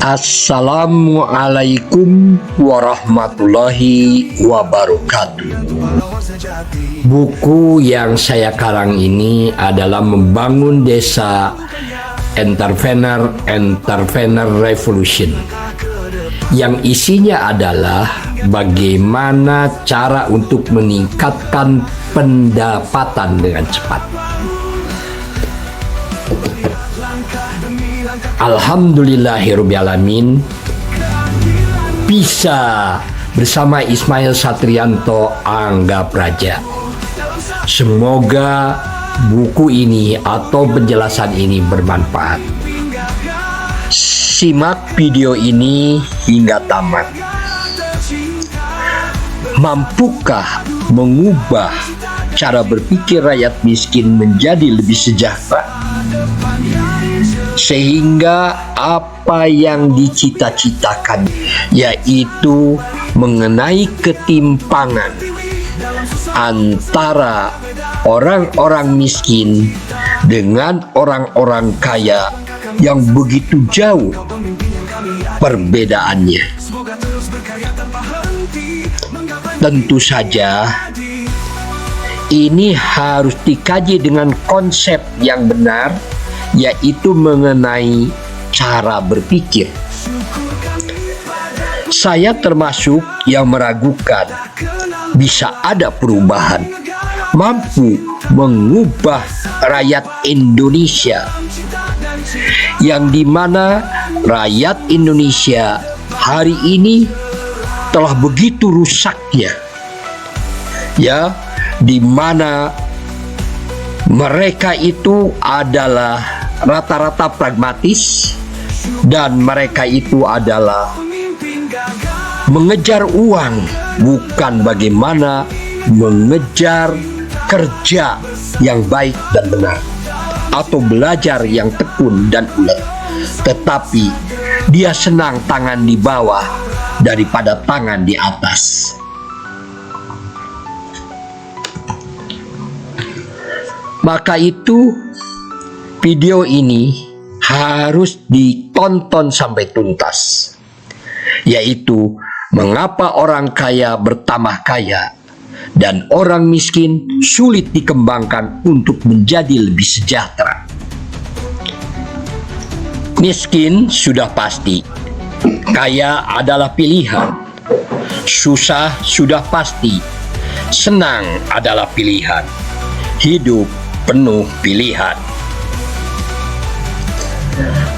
Assalamualaikum warahmatullahi wabarakatuh. Buku yang saya karang ini adalah Membangun Desa Entrepreneur Revolution, yang isinya adalah bagaimana cara untuk meningkatkan pendapatan dengan cepat. Alhamdulillahirrahmanirrahim, bisa bersama Ismail Satrianto Angga Praja. Semoga buku ini atau penjelasan ini bermanfaat. Simak video ini hingga tamat. Mampukah mengubah cara berpikir rakyat miskin menjadi lebih sejahtera, sehingga apa yang dicita-citakan, yaitu mengenai ketimpangan antara orang-orang miskin dengan orang-orang kaya yang begitu jauh perbedaannya. Tentu saja ini harus dikaji dengan konsep yang benar, yaitu mengenai cara berpikir. Saya termasuk yang meragukan bisa ada perubahan mampu mengubah rakyat Indonesia, yang dimana rakyat Indonesia hari ini telah begitu rusaknya, ya, dimana mereka itu adalah rata-rata pragmatis dan mereka itu adalah mengejar uang, bukan bagaimana mengejar kerja yang baik dan benar atau belajar yang tekun dan ulet, tetapi dia senang tangan di bawah daripada tangan di atas. Maka itu video ini harus ditonton sampai tuntas, yaitu mengapa orang kaya bertambah kaya dan orang miskin sulit dikembangkan untuk menjadi lebih sejahtera. Miskin sudah pasti, kaya adalah pilihan. Susah sudah pasti, senang adalah pilihan. Hidup penuh pilihan.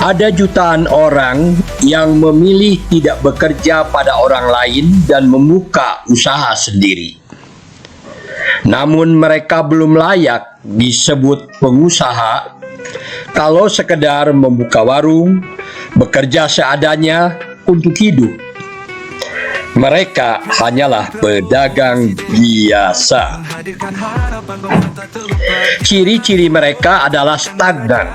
Ada jutaan orang yang memilih tidak bekerja pada orang lain dan membuka usaha sendiri. Namun mereka belum layak disebut pengusaha kalau sekedar membuka warung, bekerja seadanya untuk hidup. Mereka hanyalah pedagang biasa. Ciri-ciri mereka adalah stagnan,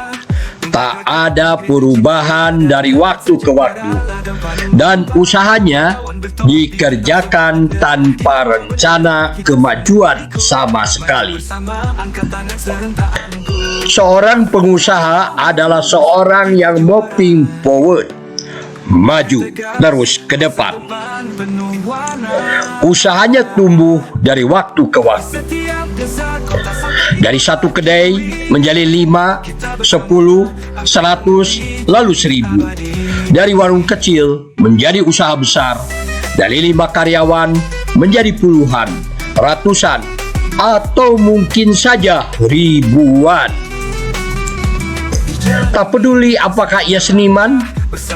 tak ada perubahan dari waktu ke waktu, dan usahanya dikerjakan tanpa rencana kemajuan sama sekali. Seorang pengusaha adalah seorang yang moving forward, maju terus ke depan. Usahanya tumbuh dari waktu ke waktu, dari satu kedai menjadi 5, 10, 100, lalu 1000. Dari warung kecil menjadi usaha besar, dari 5 karyawan menjadi puluhan, ratusan, atau mungkin saja ribuan. Tak peduli apakah ia seniman,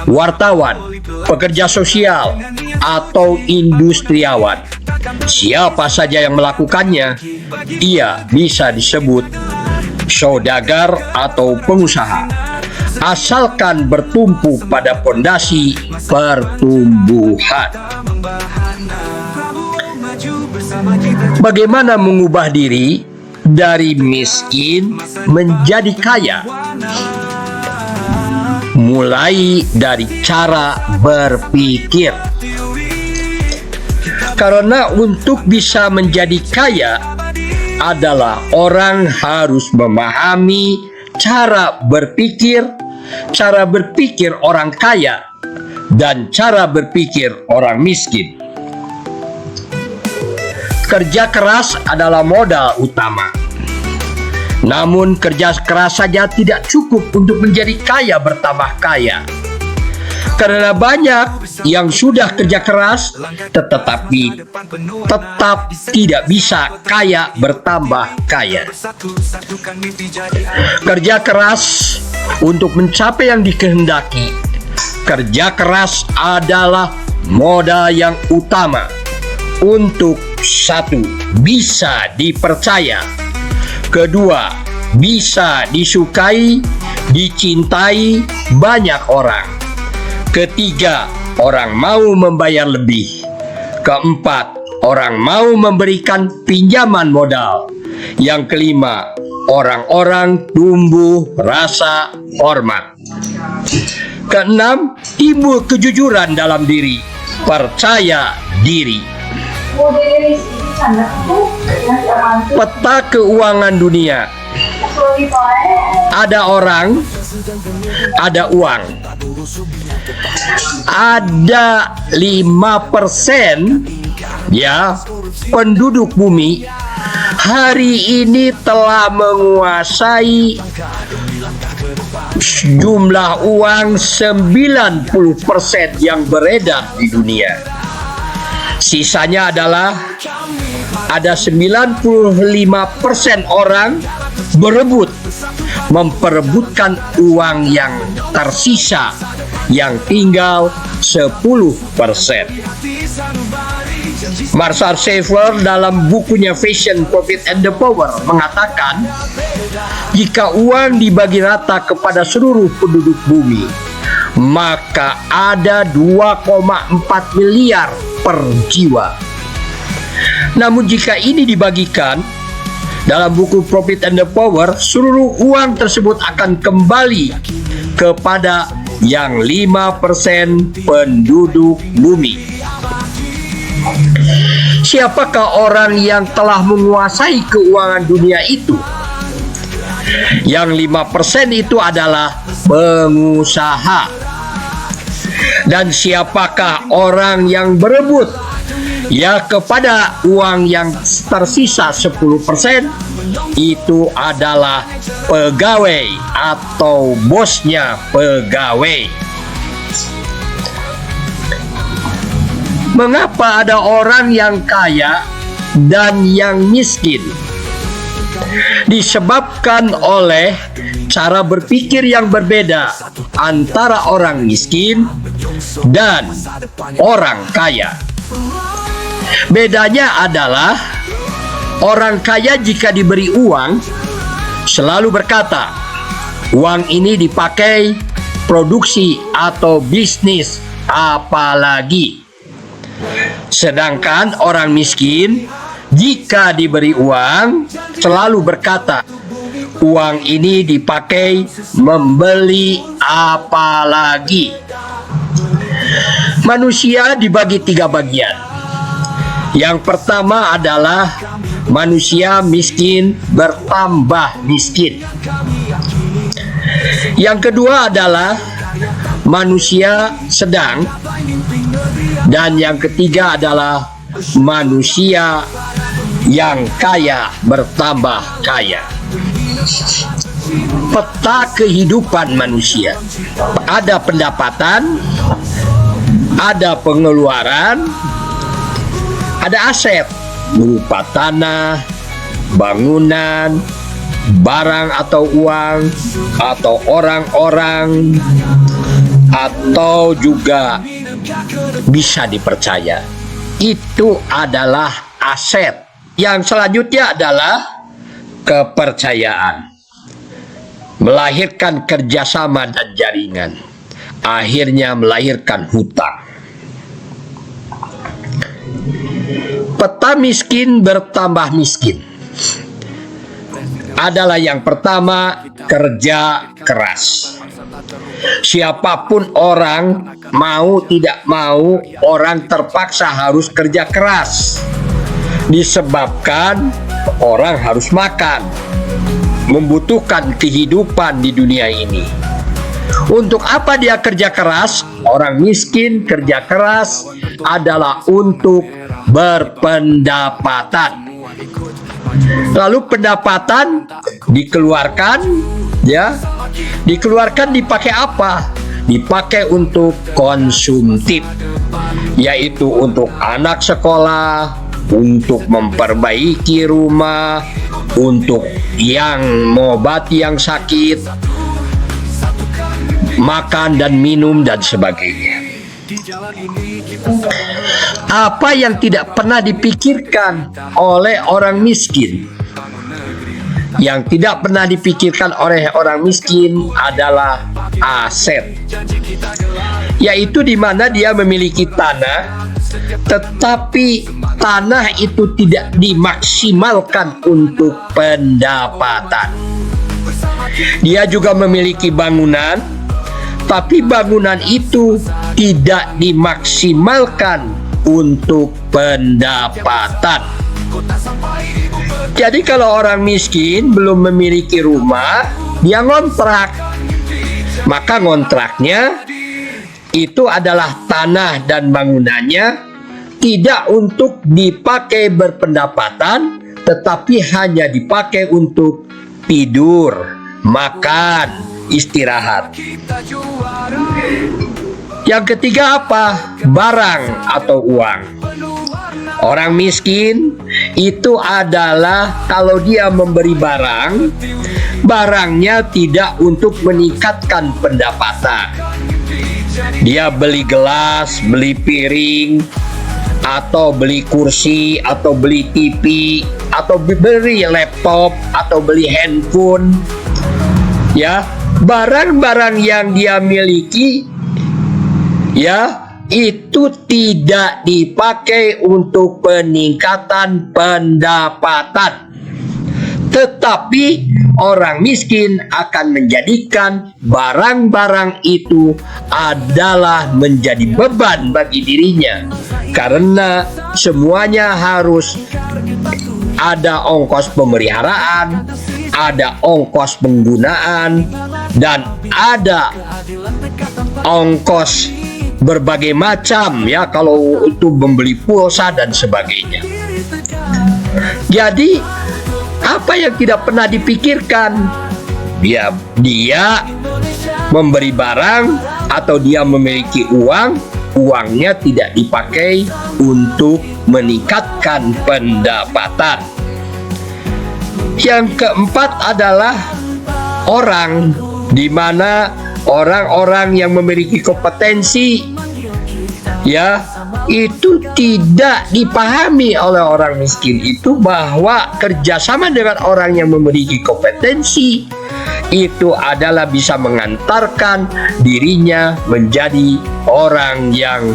wartawan, pekerja sosial, atau industriawan, siapa saja yang melakukannya, ia bisa disebut saudagar atau pengusaha, asalkan bertumpu pada fondasi pertumbuhan. Bagaimana mengubah diri dari miskin menjadi kaya? Mulai dari cara berpikir. Karena untuk bisa menjadi kaya adalah orang harus memahami cara berpikir orang kaya dan cara berpikir orang miskin. Kerja keras adalah modal utama. Namun kerja keras saja tidak cukup untuk menjadi kaya bertambah kaya. Karena banyak yang sudah kerja keras tetapi tetap tidak bisa kaya bertambah kaya. Kerja keras untuk mencapai yang dikehendaki. Kerja keras adalah modal yang utama untuk satu, bisa dipercaya. Kedua, bisa disukai, dicintai banyak orang. Ketiga, orang mau membayar lebih. Keempat, orang mau memberikan pinjaman modal. Yang kelima, orang-orang tumbuh rasa hormat. Keenam, timbul kejujuran dalam diri, percaya diri. Peta keuangan dunia. Ada orang, ada uang. Ada 5% ya penduduk bumi hari ini telah menguasai jumlah uang 90% yang beredar di dunia. Sisanya adalah ada 95% orang memperebutkan uang yang tersisa, yang tinggal 10%. Marshall Sheffer dalam bukunya Fashion, Profit and the Power mengatakan, jika uang dibagi rata kepada seluruh penduduk bumi, maka ada 2,4 miliar per jiwa. Namun jika ini dibagikan, dalam buku Profit and the Power, seluruh uang tersebut akan kembali kepada yang 5% penduduk bumi. Siapakah orang yang telah menguasai keuangan dunia itu? Yang 5% itu adalah pengusaha. Dan siapakah orang yang berebut ya kepada uang yang tersisa 10%? Itu adalah pegawai atau bosnya pegawai. Mengapa ada orang yang kaya dan yang miskin? Disebabkan oleh cara berpikir yang berbeda antara orang miskin dan orang kaya. Bedanya adalah orang kaya jika diberi uang selalu berkata, uang ini dipakai produksi atau bisnis apalagi. Sedangkan orang miskin jika diberi uang selalu berkata, uang ini dipakai membeli apalagi. Manusia dibagi 3 bagian. Yang pertama adalah manusia miskin bertambah miskin. Yang kedua adalah manusia sedang. Dan yang ketiga adalah manusia yang kaya bertambah kaya. Peta kehidupan manusia. Ada pendapatan, ada pengeluaran, ada aset berupa tanah, bangunan, barang atau uang, atau orang-orang, atau juga bisa dipercaya. Itu adalah aset. Yang selanjutnya adalah kepercayaan. Melahirkan kerjasama dan jaringan. Akhirnya melahirkan hutang. Peta miskin bertambah miskin adalah yang pertama, kerja keras. Siapapun orang, mau tidak mau, orang terpaksa harus kerja keras. Disebabkan orang harus makan, membutuhkan kehidupan di dunia ini. Untuk apa dia kerja keras? Orang miskin kerja keras adalah untuk berpendapatan. Lalu pendapatan dikeluarkan, ya, dikeluarkan dipakai apa? Dipakai untuk konsumtif, yaitu untuk anak sekolah, untuk memperbaiki rumah, untuk yang mengobati yang sakit, makan dan minum dan sebagainya. Apa yang tidak pernah dipikirkan oleh orang miskin? Yang tidak pernah dipikirkan oleh orang miskin adalah aset, yaitu di mana dia memiliki tanah, tetapi tanah itu tidak dimaksimalkan untuk pendapatan. Dia juga memiliki bangunan, tapi bangunan itu tidak dimaksimalkan untuk pendapatan. Jadi kalau orang miskin belum memiliki rumah, dia ngontrak. Maka ngontraknya itu adalah tanah dan bangunannya tidak untuk dipakai berpendapatan, tetapi hanya dipakai untuk tidur, makan, istirahat. Yang ketiga apa? Barang atau uang. Orang miskin itu adalah kalau dia memberi barang, barangnya tidak untuk meningkatkan pendapatan. Dia beli gelas, beli piring, atau beli kursi, atau beli TV, atau beli laptop, atau beli handphone. Ya, barang-barang yang dia miliki, ya, itu tidak dipakai untuk peningkatan pendapatan. Tetapi orang miskin akan menjadikan barang-barang itu adalah menjadi beban bagi dirinya, karena semuanya harus ada ongkos pemeliharaan, ada ongkos penggunaan, dan ada ongkos berbagai macam, ya, kalau itu membeli pulsa dan sebagainya. Jadi apa yang tidak pernah dipikirkan? Dia memberi barang atau dia memiliki uang, uangnya tidak dipakai untuk meningkatkan pendapatan. Yang keempat adalah orang, di mana orang-orang yang memiliki kompetensi, ya, itu tidak dipahami oleh orang miskin itu bahwa kerjasama dengan orang yang memiliki kompetensi itu adalah bisa mengantarkan dirinya menjadi orang yang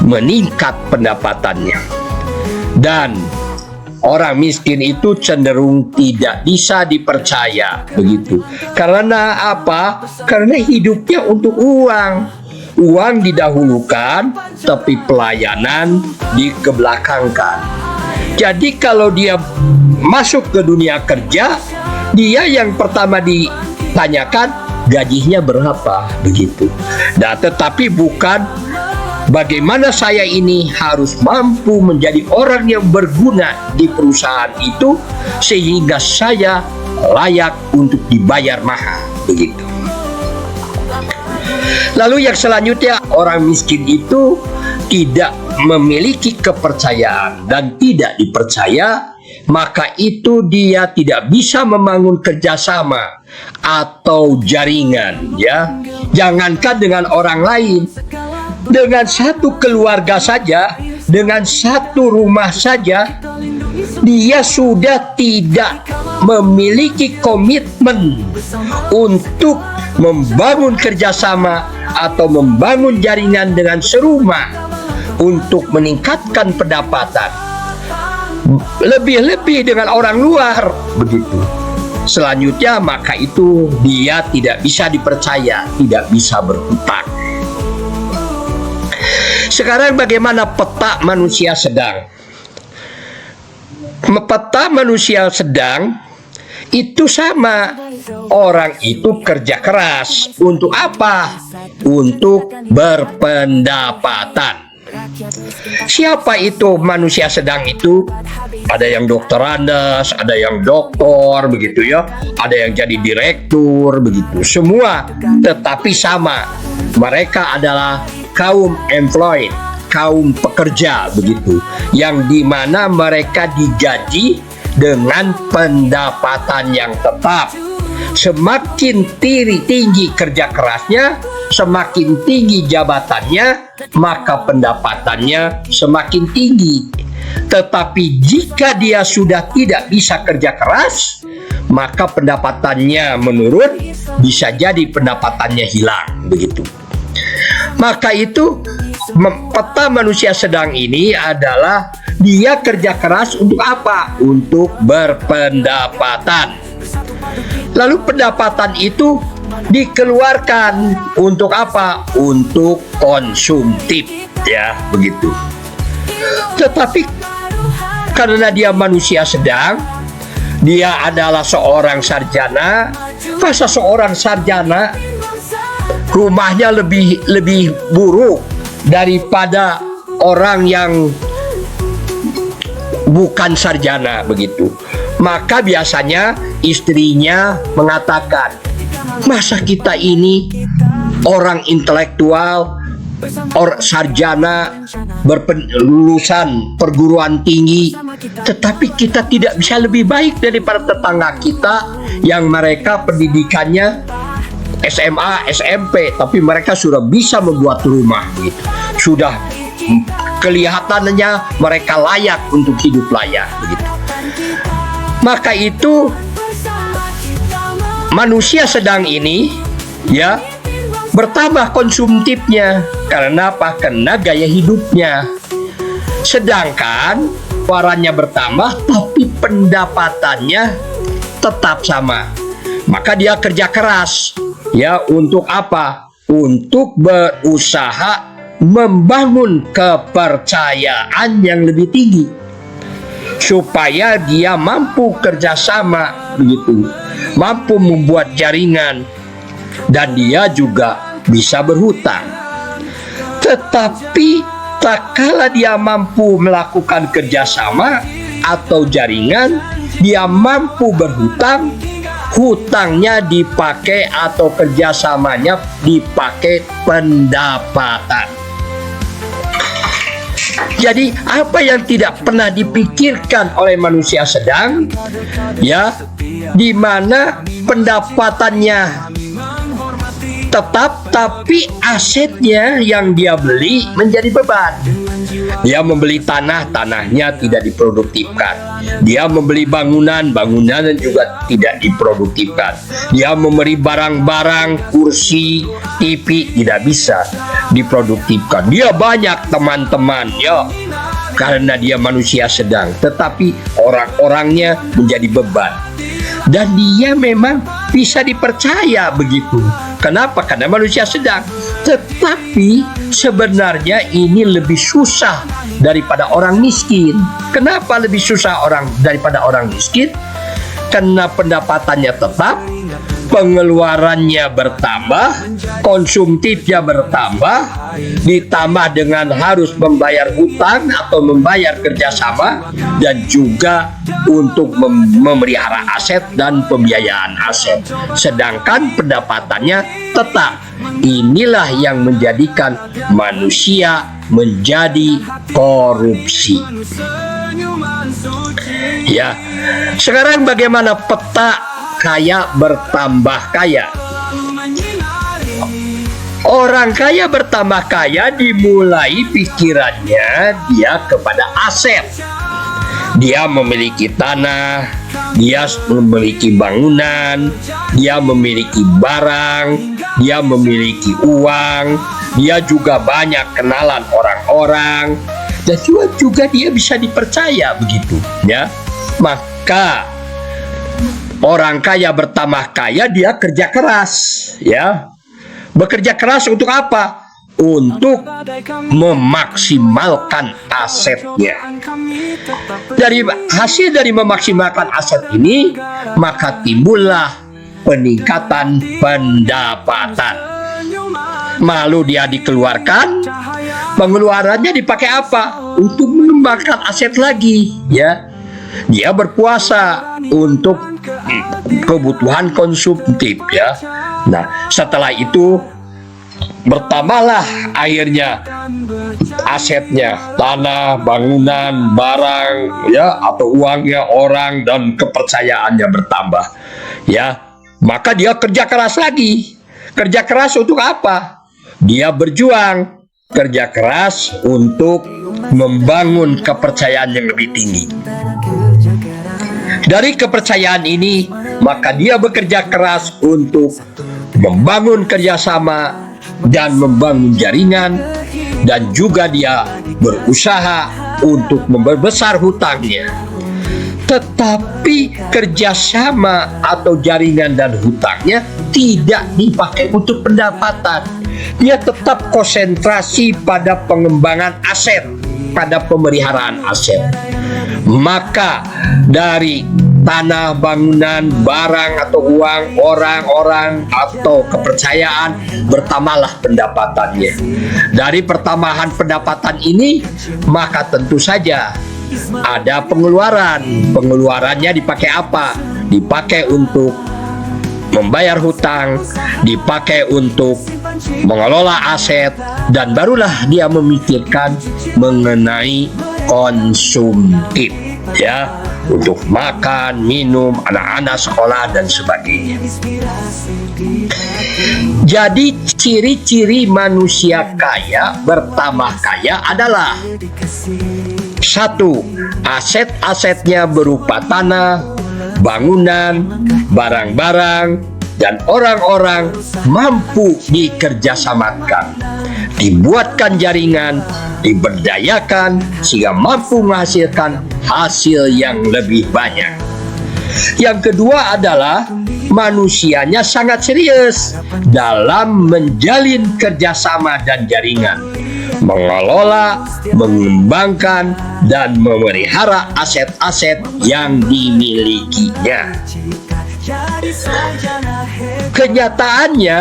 meningkat pendapatannya. Dan orang miskin itu cenderung tidak bisa dipercaya, begitu. Karena apa? Karena hidupnya untuk uang. Uang didahulukan, tapi pelayanan dikebelakangkan. Jadi kalau dia masuk ke dunia kerja, dia yang pertama ditanyakan gajinya berapa, begitu. Nah, tetapi bukan bagaimana saya ini harus mampu menjadi orang yang berguna di perusahaan itu sehingga saya layak untuk dibayar mahal, begitu. Lalu yang selanjutnya, orang miskin itu tidak memiliki kepercayaan dan tidak dipercaya, maka itu dia tidak bisa membangun kerjasama atau jaringan, ya. Jangankan dengan orang lain, dengan satu keluarga saja, dengan satu rumah saja, dia sudah tidak memiliki komitmen untuk membangun kerjasama atau membangun jaringan dengan serumah untuk meningkatkan pendapatan. Lebih-lebih dengan orang luar, begitu. Selanjutnya, maka itu dia tidak bisa dipercaya, tidak bisa berhutang. Sekarang bagaimana peta manusia sedang? Peta manusia sedang itu sama, orang itu kerja keras. Untuk apa? Untuk berpendapatan. Siapa itu manusia sedang itu? Ada yang doktorandes, ada yang doktor, begitu ya. Ada yang jadi direktur, begitu. Semua tetapi sama. Mereka adalah kaum employed, kaum pekerja, begitu. Yang dimana mereka digaji dengan pendapatan yang tetap. Semakin tinggi kerja kerasnya, semakin tinggi jabatannya, maka pendapatannya semakin tinggi. Tetapi jika dia sudah tidak bisa kerja keras, maka pendapatannya menurun, bisa jadi pendapatannya hilang, begitu. Maka itu peta manusia sedang ini adalah dia kerja keras untuk apa? Untuk berpendapatan. Lalu pendapatan itu dikeluarkan untuk apa? Untuk konsumtif, ya, begitu. Tetapi karena dia manusia sedang, dia adalah seorang sarjana. Masa seorang sarjana rumahnya lebih buruk daripada orang yang bukan sarjana, begitu. Maka biasanya istrinya mengatakan, masa kita ini orang intelektual, sarjana, lulusan perguruan tinggi, tetapi kita tidak bisa lebih baik daripada tetangga kita yang mereka pendidikannya SMA, SMP, tapi mereka sudah bisa membuat rumah, gitu. Sudah kelihatannya mereka layak untuk hidup layak, begitu. Maka itu manusia sedang ini, ya, bertambah konsumtifnya. Karena apa? Karena gaya hidupnya. Sedangkan warannya bertambah, tapi pendapatannya tetap sama. Maka dia kerja keras, ya, untuk apa? Untuk berusaha membangun kepercayaan yang lebih tinggi, supaya dia mampu kerjasama, begitu, mampu membuat jaringan, dan dia juga bisa berhutang. Tetapi tak kala dia mampu melakukan kerjasama atau jaringan, dia mampu berhutang, hutangnya dipakai atau kerjasamanya dipakai pendapatan. Jadi apa yang tidak pernah dipikirkan oleh manusia sedang, ya, di mana pendapatannya tetap, tapi asetnya yang dia beli menjadi beban. Dia membeli tanahnya tidak diproduktifkan. Dia membeli bangunan juga tidak diproduktifkan. Dia memberi barang-barang, kursi, TV, tidak bisa diproduktifkan. Dia banyak teman-teman, ya, karena dia manusia sedang, tetapi orang-orangnya menjadi beban. Dan dia memang bisa dipercaya, begitu. Kenapa? Karena manusia sedang. Tetapi sebenarnya ini lebih susah daripada orang miskin. Kenapa lebih susah daripada orang miskin? Karena pendapatannya tetap, pengeluarannya bertambah, konsumtifnya bertambah, ditambah dengan harus membayar hutang atau membayar kerjasama, dan juga untuk memelihara aset dan pembiayaan aset. Sedangkan pendapatannya tetap. Inilah yang menjadikan manusia menjadi korupsi. Ya, sekarang bagaimana peta kaya bertambah kaya? Orang kaya bertambah kaya dimulai pikirannya dia kepada aset. Dia memiliki tanah, dia memiliki bangunan, dia memiliki barang, dia memiliki uang, dia juga banyak kenalan orang-orang, dan juga dia bisa dipercaya, begitu, ya. Maka orang kaya bertambah kaya, dia kerja keras, ya. Bekerja keras untuk apa? Untuk memaksimalkan asetnya. Dari hasil dari memaksimalkan aset ini, maka timbullah peningkatan pendapatan. Lalu dia dikeluarkan, pengeluarannya dipakai apa? Untuk mengembangkan aset lagi, ya. Dia berpuasa untuk kebutuhan konsumtif, ya. Nah, setelah itu bertambahlah akhirnya asetnya, tanah, bangunan, barang, ya, atau uangnya, orang, dan kepercayaannya bertambah, ya. Maka dia kerja keras lagi. Kerja keras untuk apa? Dia berjuang, kerja keras untuk membangun kepercayaan yang lebih tinggi. Dari kepercayaan ini, maka dia bekerja keras untuk membangun kerjasama dan membangun jaringan, dan juga dia berusaha untuk memperbesar hutangnya. Tetapi kerjasama atau jaringan dan hutangnya tidak dipakai untuk pendapatan. Dia tetap konsentrasi pada pengembangan aset, pada pemeliharaan aset. Maka dari tanah, bangunan, barang atau uang, orang-orang atau kepercayaan, bertambahlah pendapatannya. Dari pertambahan pendapatan ini, maka tentu saja ada pengeluaran. Pengeluarannya dipakai apa? Dipakai untuk membayar hutang, dipakai untuk mengelola aset, dan barulah dia memikirkan mengenai konsumtif, ya, untuk makan, minum, anak-anak sekolah, dan sebagainya. Jadi ciri-ciri manusia kaya bertambah kaya adalah: 1. Aset-asetnya berupa tanah, bangunan, barang-barang, dan orang-orang mampu dikerjasamakan, dibuatkan jaringan, diberdayakan sehingga mampu menghasilkan hasil yang lebih banyak. Yang kedua adalah manusianya sangat serius dalam menjalin kerjasama dan jaringan, mengelola, mengembangkan, dan memelihara aset-aset yang dimilikinya. Kenyataannya,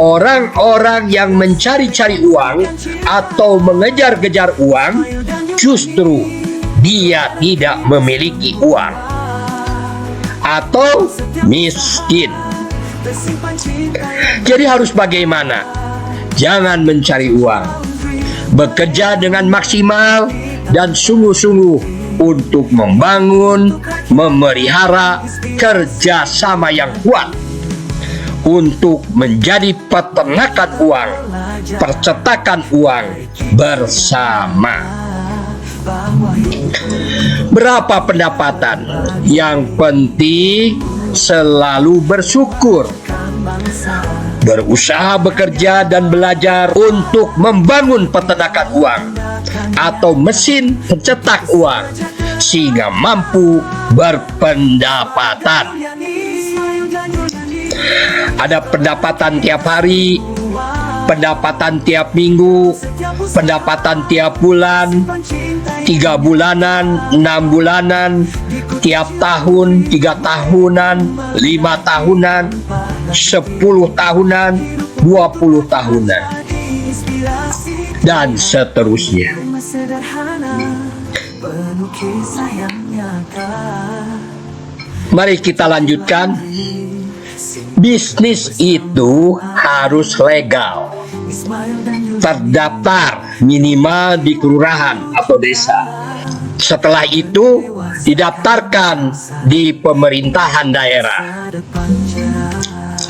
orang-orang yang mencari-cari uang atau mengejar-kejar uang, justru dia tidak memiliki uang atau miskin. Jadi harus bagaimana? Jangan mencari uang, bekerja dengan maksimal dan sungguh-sungguh untuk membangun, memelihara kerjasama yang kuat untuk menjadi peternakan uang, percetakan uang bersama. Berapa pendapatan? Yang penting selalu bersyukur, berusaha bekerja dan belajar untuk membangun peternakan uang atau mesin pencetak uang sehingga mampu berpendapatan. Ada pendapatan tiap hari, pendapatan tiap minggu, pendapatan tiap bulan, 3 bulanan, 6 bulanan, tiap tahun, 3 tahunan, 5 tahunan, 10 tahunan, 20 tahunan, dan seterusnya. Mari kita lanjutkan. Bisnis itu harus legal, terdaftar minimal di kelurahan atau desa. Setelah itu didaftarkan di pemerintahan daerah.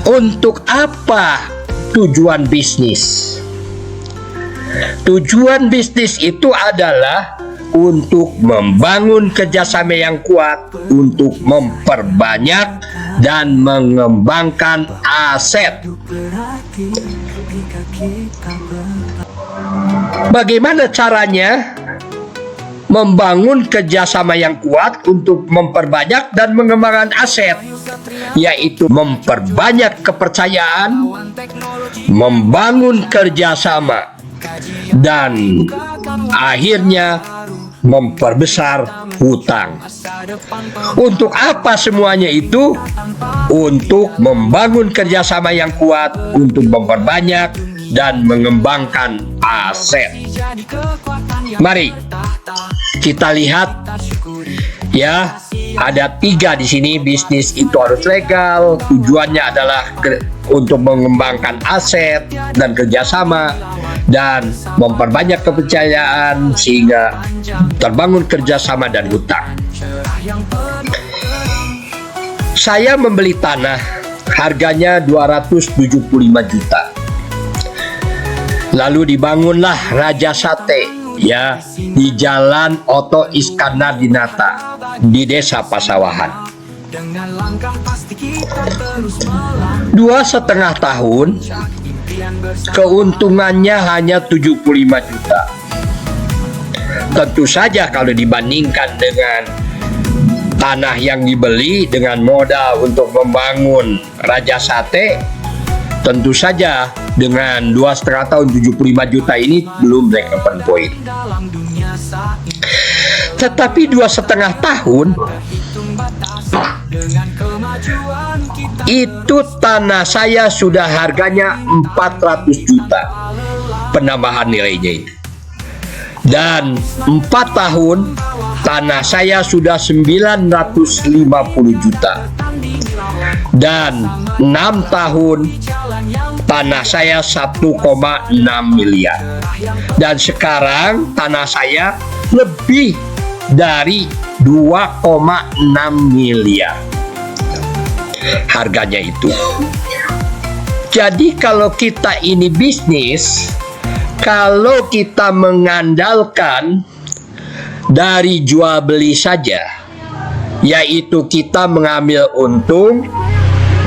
Untuk apa tujuan bisnis? Tujuan bisnis itu adalah untuk membangun kerjasama yang kuat, untuk memperbanyak dan mengembangkan aset. Bagaimana caranya membangun kerjasama yang kuat untuk memperbanyak dan mengembangkan aset? Yaitu memperbanyak kepercayaan, membangun kerjasama, dan akhirnya memperbesar hutang. Untuk apa semuanya itu? Untuk membangun kerjasama yang kuat, untuk memperbanyak dan mengembangkan aset. Mari kita lihat ya, ada 3 di sini. Bisnis itu harus legal, tujuannya adalah untuk mengembangkan aset dan kerjasama dan memperbanyak kepercayaan sehingga terbangun kerjasama dan hutang. Saya membeli tanah, harganya 275 juta. Lalu dibangunlah Raja Sate ya di Jalan Oto Iskandar Dinata di Desa Pasawahan. 2,5 tahun keuntungannya hanya 75 juta. Tentu saja kalau dibandingkan dengan tanah yang dibeli dengan modal untuk membangun Raja Sate, tentu saja dengan 2,5 tahun 75 juta ini belum break even point. Tetapi 2,5 tahun itu tanah saya sudah harganya 400 juta penambahan nilainya itu. Dan 4 tahun tanah saya sudah 950 juta. Dan 6 tahun tanah saya 1,6 miliar. Dan sekarang tanah saya lebih dari 2,6 miliar harganya itu. Jadi kalau kita ini bisnis, kalau kita mengandalkan dari jual beli saja, yaitu kita mengambil untung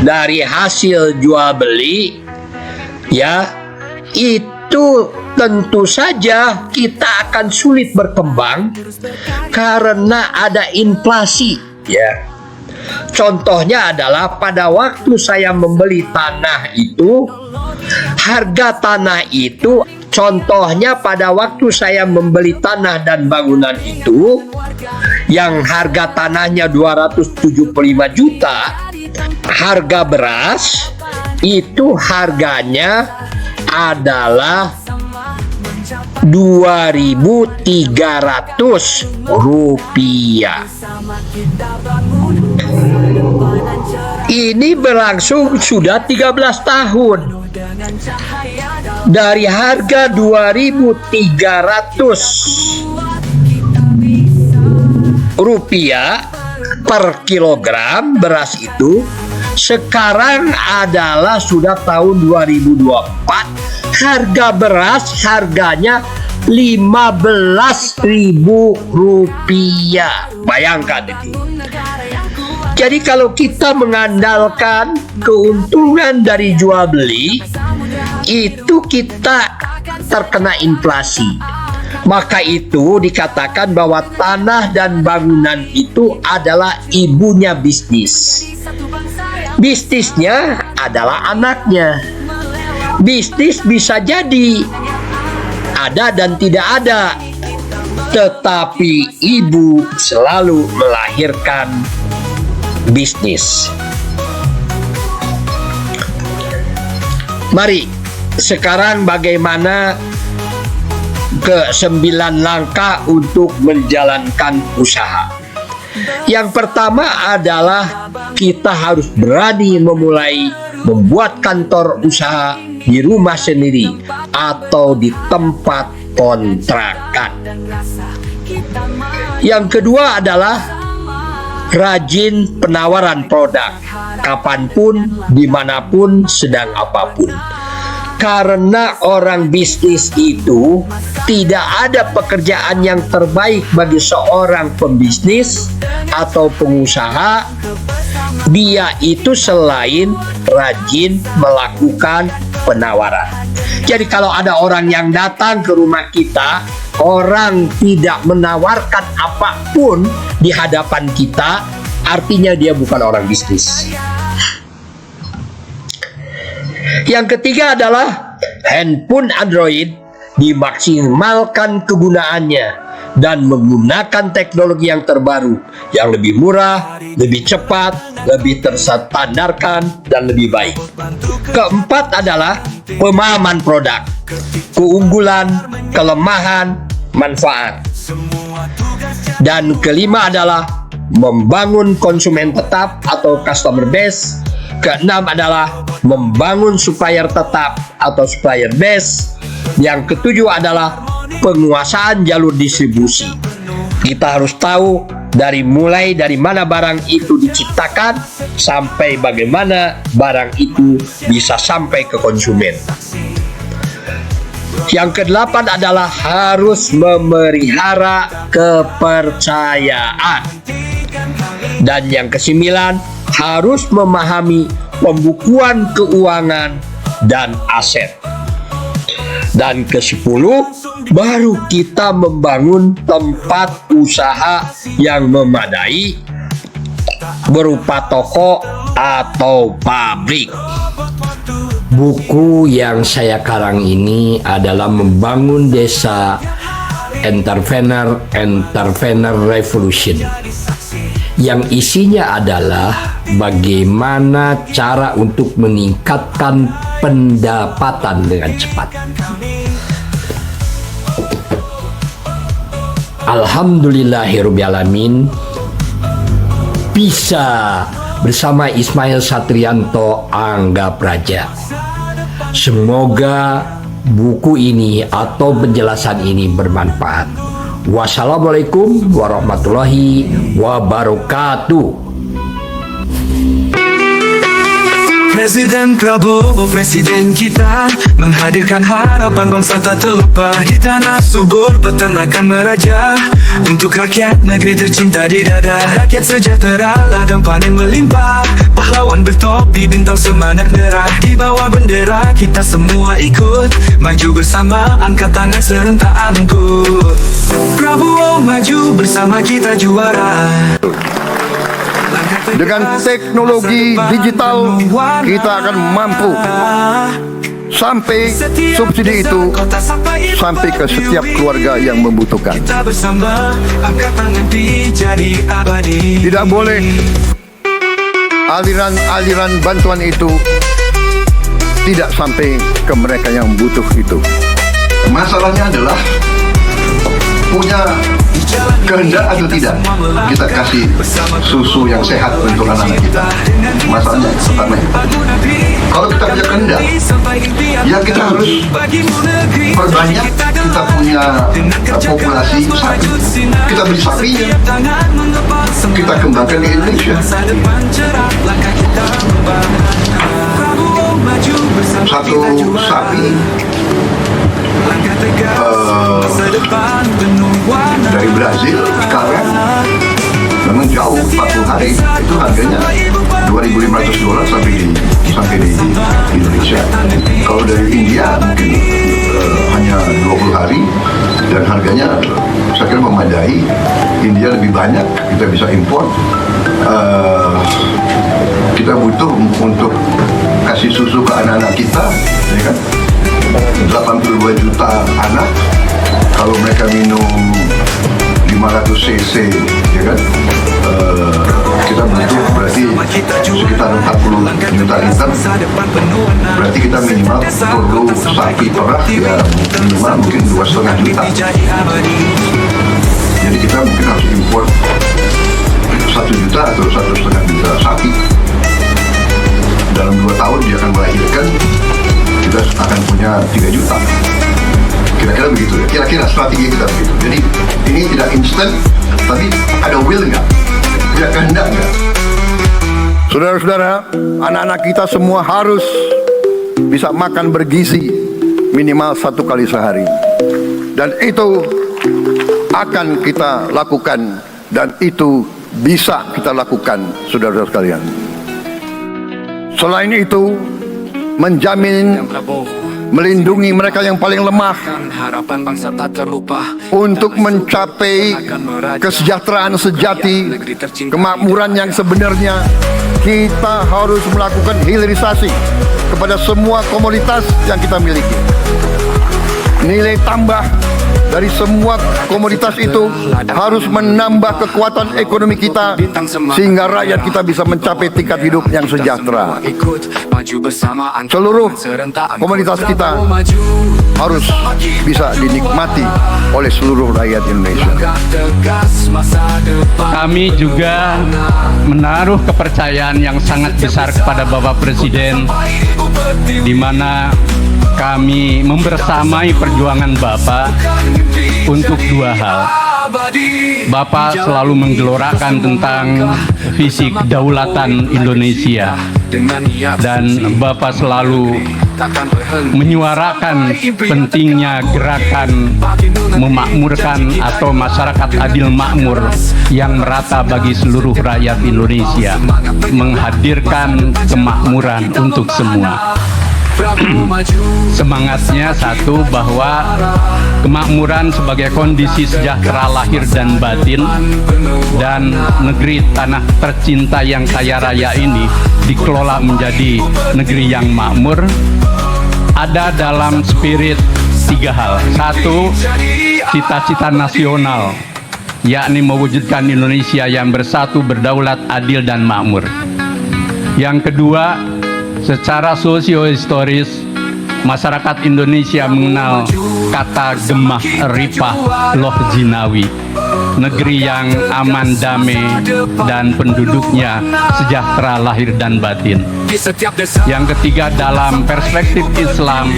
dari hasil jual beli, ya, itu tentu saja kita akan sulit berkembang karena ada inflasi, ya. Contohnya adalah pada waktu saya membeli tanah itu, harga tanah itu, contohnya pada waktu saya membeli tanah dan bangunan itu, yang harga tanahnya 275 juta, harga beras itu harganya adalah 2.300 rupiah. Ini berlangsung sudah 13 tahun. Dari harga 2.300 rupiah per kilogram beras itu, sekarang adalah sudah tahun 2024, harga beras harganya 15.000 rupiah. Bayangkan itu. Jadi kalau kita mengandalkan keuntungan dari jual beli, itu kita terkena inflasi. Maka itu dikatakan bahwa tanah dan bangunan itu adalah ibunya bisnis. Bisnisnya adalah anaknya. Bisnis bisa jadi ada dan tidak ada, tetapi ibu selalu melahirkan bisnis. Mari sekarang bagaimana ke-9 langkah untuk menjalankan usaha. Yang pertama adalah kita harus berani membuat kantor usaha di rumah sendiri atau di tempat kontrakan. Yang kedua adalah rajin penawaran produk kapanpun, dimanapun, sedang apapun. Karena orang bisnis itu tidak ada pekerjaan yang terbaik bagi seorang pembisnis atau pengusaha, dia itu selain rajin melakukan penawaran. Jadi kalau ada orang yang datang ke rumah kita, orang tidak menawarkan apapun di hadapan kita, artinya dia bukan orang bisnis. Yang ketiga adalah handphone Android dimaksimalkan kegunaannya dan menggunakan teknologi yang terbaru, yang lebih murah, lebih cepat, lebih terstandarkan, dan lebih baik. Keempat adalah pemahaman produk, keunggulan, kelemahan, manfaat. Dan kelima adalah membangun konsumen tetap atau customer base. Keenam adalah membangun supplier tetap atau supplier base. Yang ketujuh adalah penguasaan jalur distribusi. Kita harus tahu mulai dari mana barang itu diciptakan sampai bagaimana barang itu bisa sampai ke konsumen. Yang kedelapan adalah harus memelihara kepercayaan. Dan yang kesembilan, harus memahami pembukuan keuangan dan aset. Dan ke-10, baru kita membangun tempat usaha yang memadai berupa toko atau pabrik. Buku yang saya karang ini adalah Membangun Desa Entrepreneur Revolution, yang isinya adalah bagaimana cara untuk meningkatkan pendapatan dengan cepat. Alhamdulillahirrahmanirrahim, bisa bersama Ismail Satrianto Angga Praja. Semoga buku ini atau penjelasan ini bermanfaat. Wassalamualaikum warahmatullahi wabarakatuh. Presiden Prabowo, presiden kita, menghadirkan harapan bangsa tak terlupa. Di tanah subur peternakan meraja, untuk rakyat negeri tercinta di dada. Rakyat sejahtera, ladang panen melimpah, pahlawan bertopi bintang semangat merah. Di bawah bendera kita semua ikut, maju bersama angkat tangan serentak angkut. Prabowo maju bersama kita juara. Dengan teknologi digital kita akan mampu sampai subsidi itu sampai ke setiap keluarga yang membutuhkan. Tidak boleh aliran bantuan itu tidak sampai ke mereka yang butuh itu. Masalahnya adalah punya kehendak atau tidak kita kasih susu yang sehat untuk anak-anak kita. Masalahnya pertama, kalau kita punya kehendak, ya kita harus perbanyak kita punya populasi sapi. Kita beli sapinya, kita kembangkan di Indonesia. Satu sapi dari Brazil sekarang memang jauh 40 hari itu harganya $2.500 sampai di Indonesia. Kalau dari India mungkin hanya 20 hari dan harganya saya kira memadai. India lebih banyak, kita bisa import. Kita butuh untuk kasih susu ke anak-anak kita, ya kan? 82 juta anak, kalau mereka minum 500 cc, ya kan, kita butuh berarti sekitar 40 juta liter. Berarti kita minimal perlu sapi perah ya minimal mungkin 2,5 juta. Jadi kita mungkin harus import 1 juta atau 1,5 juta sapi. Dalam 2 tahun dia akan melahirkan, kita akan punya 3 juta. Kira-kira begitu ya, kira-kira strategi kita begitu. Jadi ini tidak instan, tapi ada will nggak? Ada kehendak nggak? Saudara-saudara, anak-anak kita semua harus bisa makan bergizi minimal 1 kali sehari. Dan itu akan kita lakukan, dan itu bisa kita lakukan, saudara-saudara sekalian. Selain itu, menjamin melindungi mereka yang paling lemah untuk mencapai kesejahteraan sejati, kemakmuran yang sebenarnya. Kita harus melakukan hilirisasi kepada semua komoditas yang kita miliki. Nilai tambah dari semua komoditas itu harus menambah kekuatan ekonomi kita sehingga rakyat kita bisa mencapai tingkat hidup yang sejahtera. Seluruh komoditas kita harus bisa dinikmati oleh seluruh rakyat Indonesia. Kami juga menaruh kepercayaan yang sangat besar kepada Bapak Presiden, di mana kami membersamai perjuangan Bapak untuk dua hal. Bapak selalu menggelorakan tentang visi kedaulatan Indonesia, dan Bapak selalu menyuarakan pentingnya gerakan memakmurkan atau masyarakat adil makmur yang merata bagi seluruh rakyat Indonesia, menghadirkan kemakmuran untuk semua. Semangatnya satu, bahwa kemakmuran sebagai kondisi sejahtera lahir dan batin, dan negeri tanah tercinta yang kaya raya ini dikelola menjadi negeri yang makmur, ada dalam spirit tiga hal. Satu, cita-cita nasional, yakni mewujudkan Indonesia yang bersatu, berdaulat, adil, dan makmur. Yang kedua, secara sosio-historis, masyarakat Indonesia mengenal kata gemah ripah loh jinawi, negeri yang aman, damai, dan penduduknya sejahtera lahir dan batin. Yang ketiga, dalam perspektif Islam,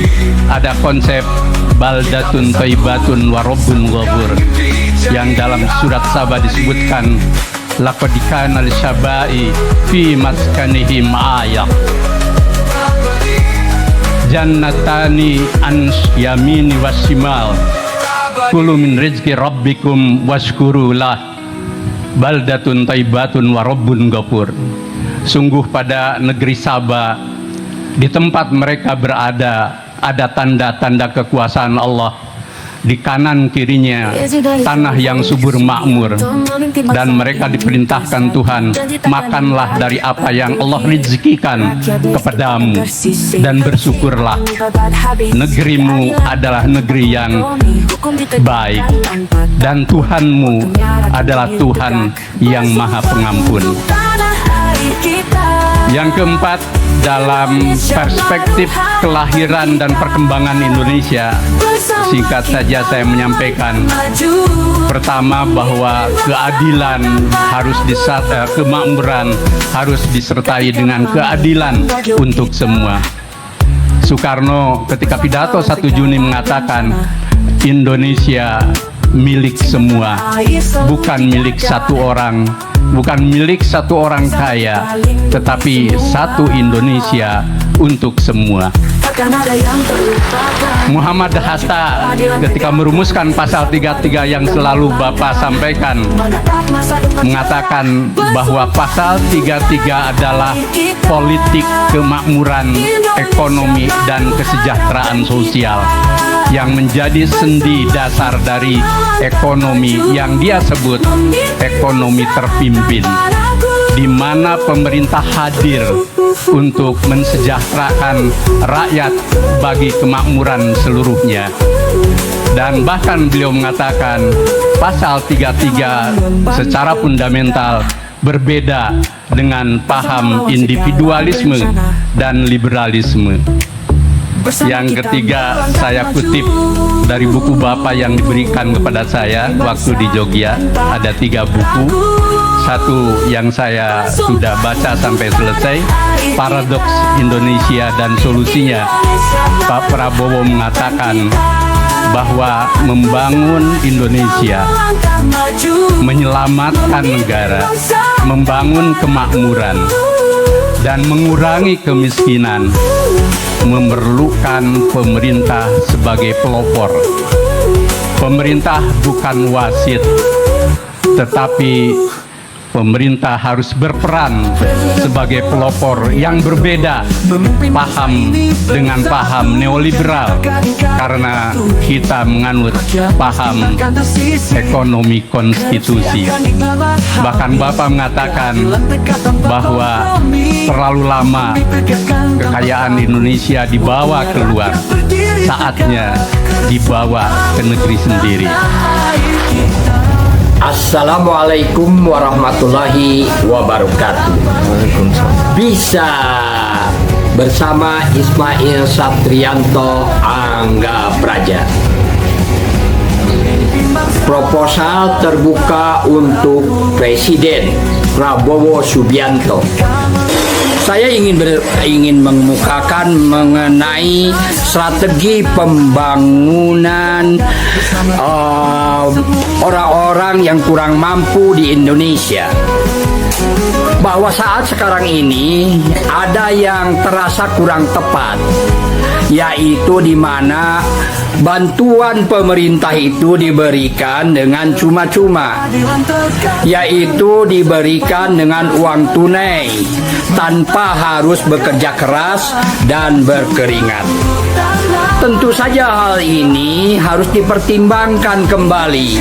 ada konsep baldatun thayyibatun wa rabbun ghafur, yang dalam surat Saba disebutkan laqad kana lisyabai fi maskanihim ayat jannatani an yamini wasimal kulu min rizki rabbikum washkuru lah baldatun thayyibatun wa rabbun ghafur. Sungguh pada negeri Saba, di tempat mereka berada, ada tanda-tanda kekuasaan Allah. Di kanan kirinya tanah yang subur makmur, dan mereka diperintahkan Tuhan, makanlah dari apa yang Allah rezekikan kepadamu dan bersyukurlah. Negerimu adalah negeri yang baik, dan Tuhanmu adalah Tuhan yang Maha Pengampun. Yang keempat, dalam perspektif kelahiran dan perkembangan Indonesia, singkat saja saya menyampaikan, pertama, bahwa keadilan harus kemakmuran harus disertai dengan keadilan untuk semua. Soekarno ketika pidato 1 Juni mengatakan, Indonesia milik semua, bukan milik satu orang, bukan milik satu orang kaya, tetapi satu Indonesia untuk semua. Muhammad Hatta ketika merumuskan pasal 33 yang selalu Bapak sampaikan, mengatakan bahwa pasal 33 adalah politik kemakmuran ekonomi dan kesejahteraan sosial yang menjadi sendi dasar dari ekonomi yang dia sebut ekonomi terpimpin, di mana pemerintah hadir untuk mensejahterakan rakyat bagi kemakmuran seluruhnya. Dan bahkan beliau mengatakan pasal 33 secara fundamental berbeda dengan paham individualisme dan liberalisme. Yang ketiga, saya kutip dari buku Bapak yang diberikan kepada saya waktu di Jogja. Ada 3 buku. Satu yang saya sudah baca sampai selesai, Paradoks Indonesia dan Solusinya. Pak Prabowo mengatakan bahwa membangun Indonesia, menyelamatkan negara, membangun kemakmuran, dan mengurangi kemiskinan memerlukan pemerintah sebagai pelopor. Pemerintah bukan wasit, tetapi pemerintah harus berperan sebagai pelopor yang berbeda paham dengan paham neoliberal, karena kita menganut paham ekonomi konstitusi. Bahkan Bapak mengatakan bahwa terlalu lama kekayaan Indonesia dibawa keluar. Saatnya dibawa ke negeri sendiri. Assalamualaikum warahmatullahi wabarakatuh. Bisa bersama Ismail Satrianto Angga Praja. Proposal terbuka untuk Presiden Prabowo Subianto. Saya ingin mengemukakan mengenai strategi pembangunan orang-orang yang kurang mampu di Indonesia. Bahwa saat sekarang ini ada yang terasa kurang tepat, yaitu di mana bantuan pemerintah itu diberikan dengan cuma-cuma, yaitu diberikan dengan uang tunai tanpa harus bekerja keras dan berkeringat. Tentu saja hal ini harus dipertimbangkan kembali,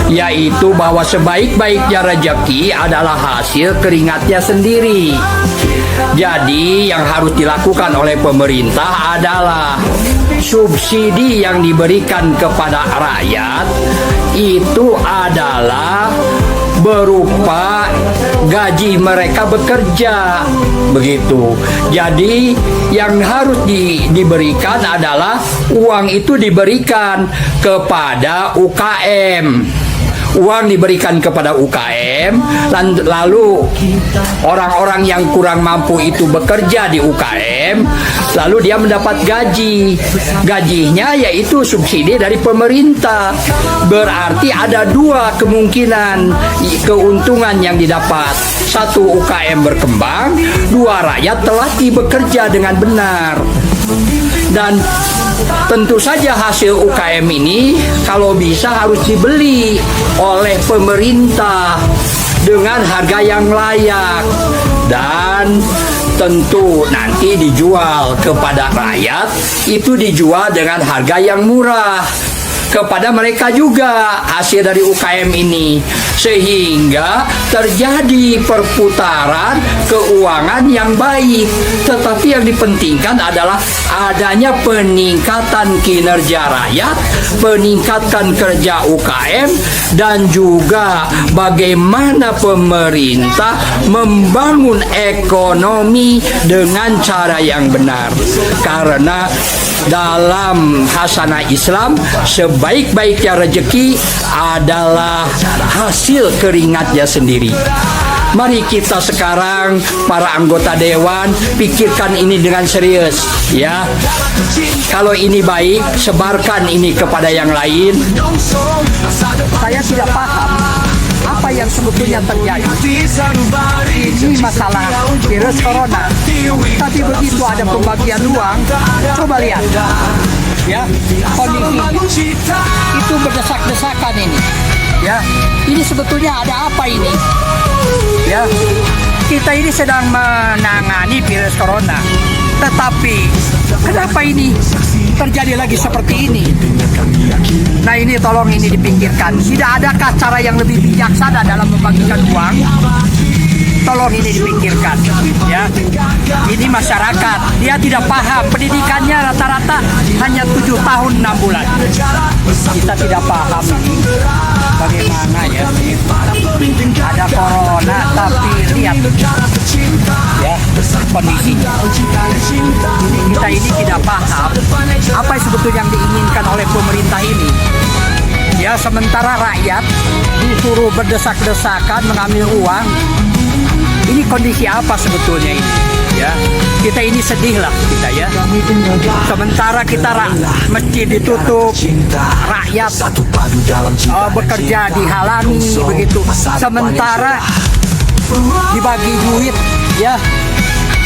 yaitu bahwa sebaik-baiknya rezeki adalah hasil keringatnya sendiri. Jadi yang harus dilakukan oleh pemerintah adalah subsidi yang diberikan kepada rakyat itu adalah berupa gaji mereka bekerja, begitu. Jadi yang harus diberikan adalah uang itu diberikan kepada UKM. Uang diberikan kepada UKM, lalu orang-orang yang kurang mampu itu bekerja di UKM, lalu dia mendapat gaji. Gajinya yaitu subsidi dari pemerintah. Berarti ada dua kemungkinan keuntungan yang didapat. Satu, UKM berkembang. Dua, rakyat telah bekerja dengan benar. Dan tentu saja hasil UKM ini kalau bisa harus dibeli oleh pemerintah dengan harga yang layak, dan tentu nanti dijual kepada rakyat itu dijual dengan harga yang murah kepada mereka juga hasil dari UKM ini, sehingga terjadi perputaran keuangan yang baik. Tetapi yang dipentingkan adalah adanya peningkatan kinerja rakyat, peningkatan kerja UKM, dan juga bagaimana pemerintah membangun ekonomi dengan cara yang benar. Karena dalam hasanah Islam, sebaik-baiknya rezeki adalah hasil keringatnya sendiri. Mari kita sekarang para anggota dewan pikirkan ini dengan serius, ya. Kalau ini baik, sebarkan ini kepada yang lain. Saya tidak paham apa yang sebetulnya terjadi. Ini masalah virus corona. Tapi begitu ada pembagian uang, coba lihat, ya, kondisi itu berdesak-desakan ini. Ya, ini sebetulnya ada apa ini? Ya, kita ini sedang menangani virus corona. Tetapi kenapa ini terjadi lagi seperti ini? Nah, ini tolong ini dipikirkan. Tidak adakah cara yang lebih bijaksana dalam membagikan uang? Tolong ini dipikirkan, ya. Ini masyarakat, dia tidak paham. Pendidikannya rata-rata hanya 7 tahun 6 bulan. Kita tidak paham ini. Bagaimana ya? Ada corona, tapi lihat, ya, kondisinya. Kita ini tidak paham apa yang sebetulnya yang diinginkan oleh pemerintah ini. Ya, sementara rakyat disuruh berdesak-desakan mengambil uang. Ini kondisi apa sebetulnya ini? Ya, kita ini sedih lah kita, ya. Sementara kita masjid ditutup, rakyat bekerja dihalangi begitu. Sementara dibagi duit, ya,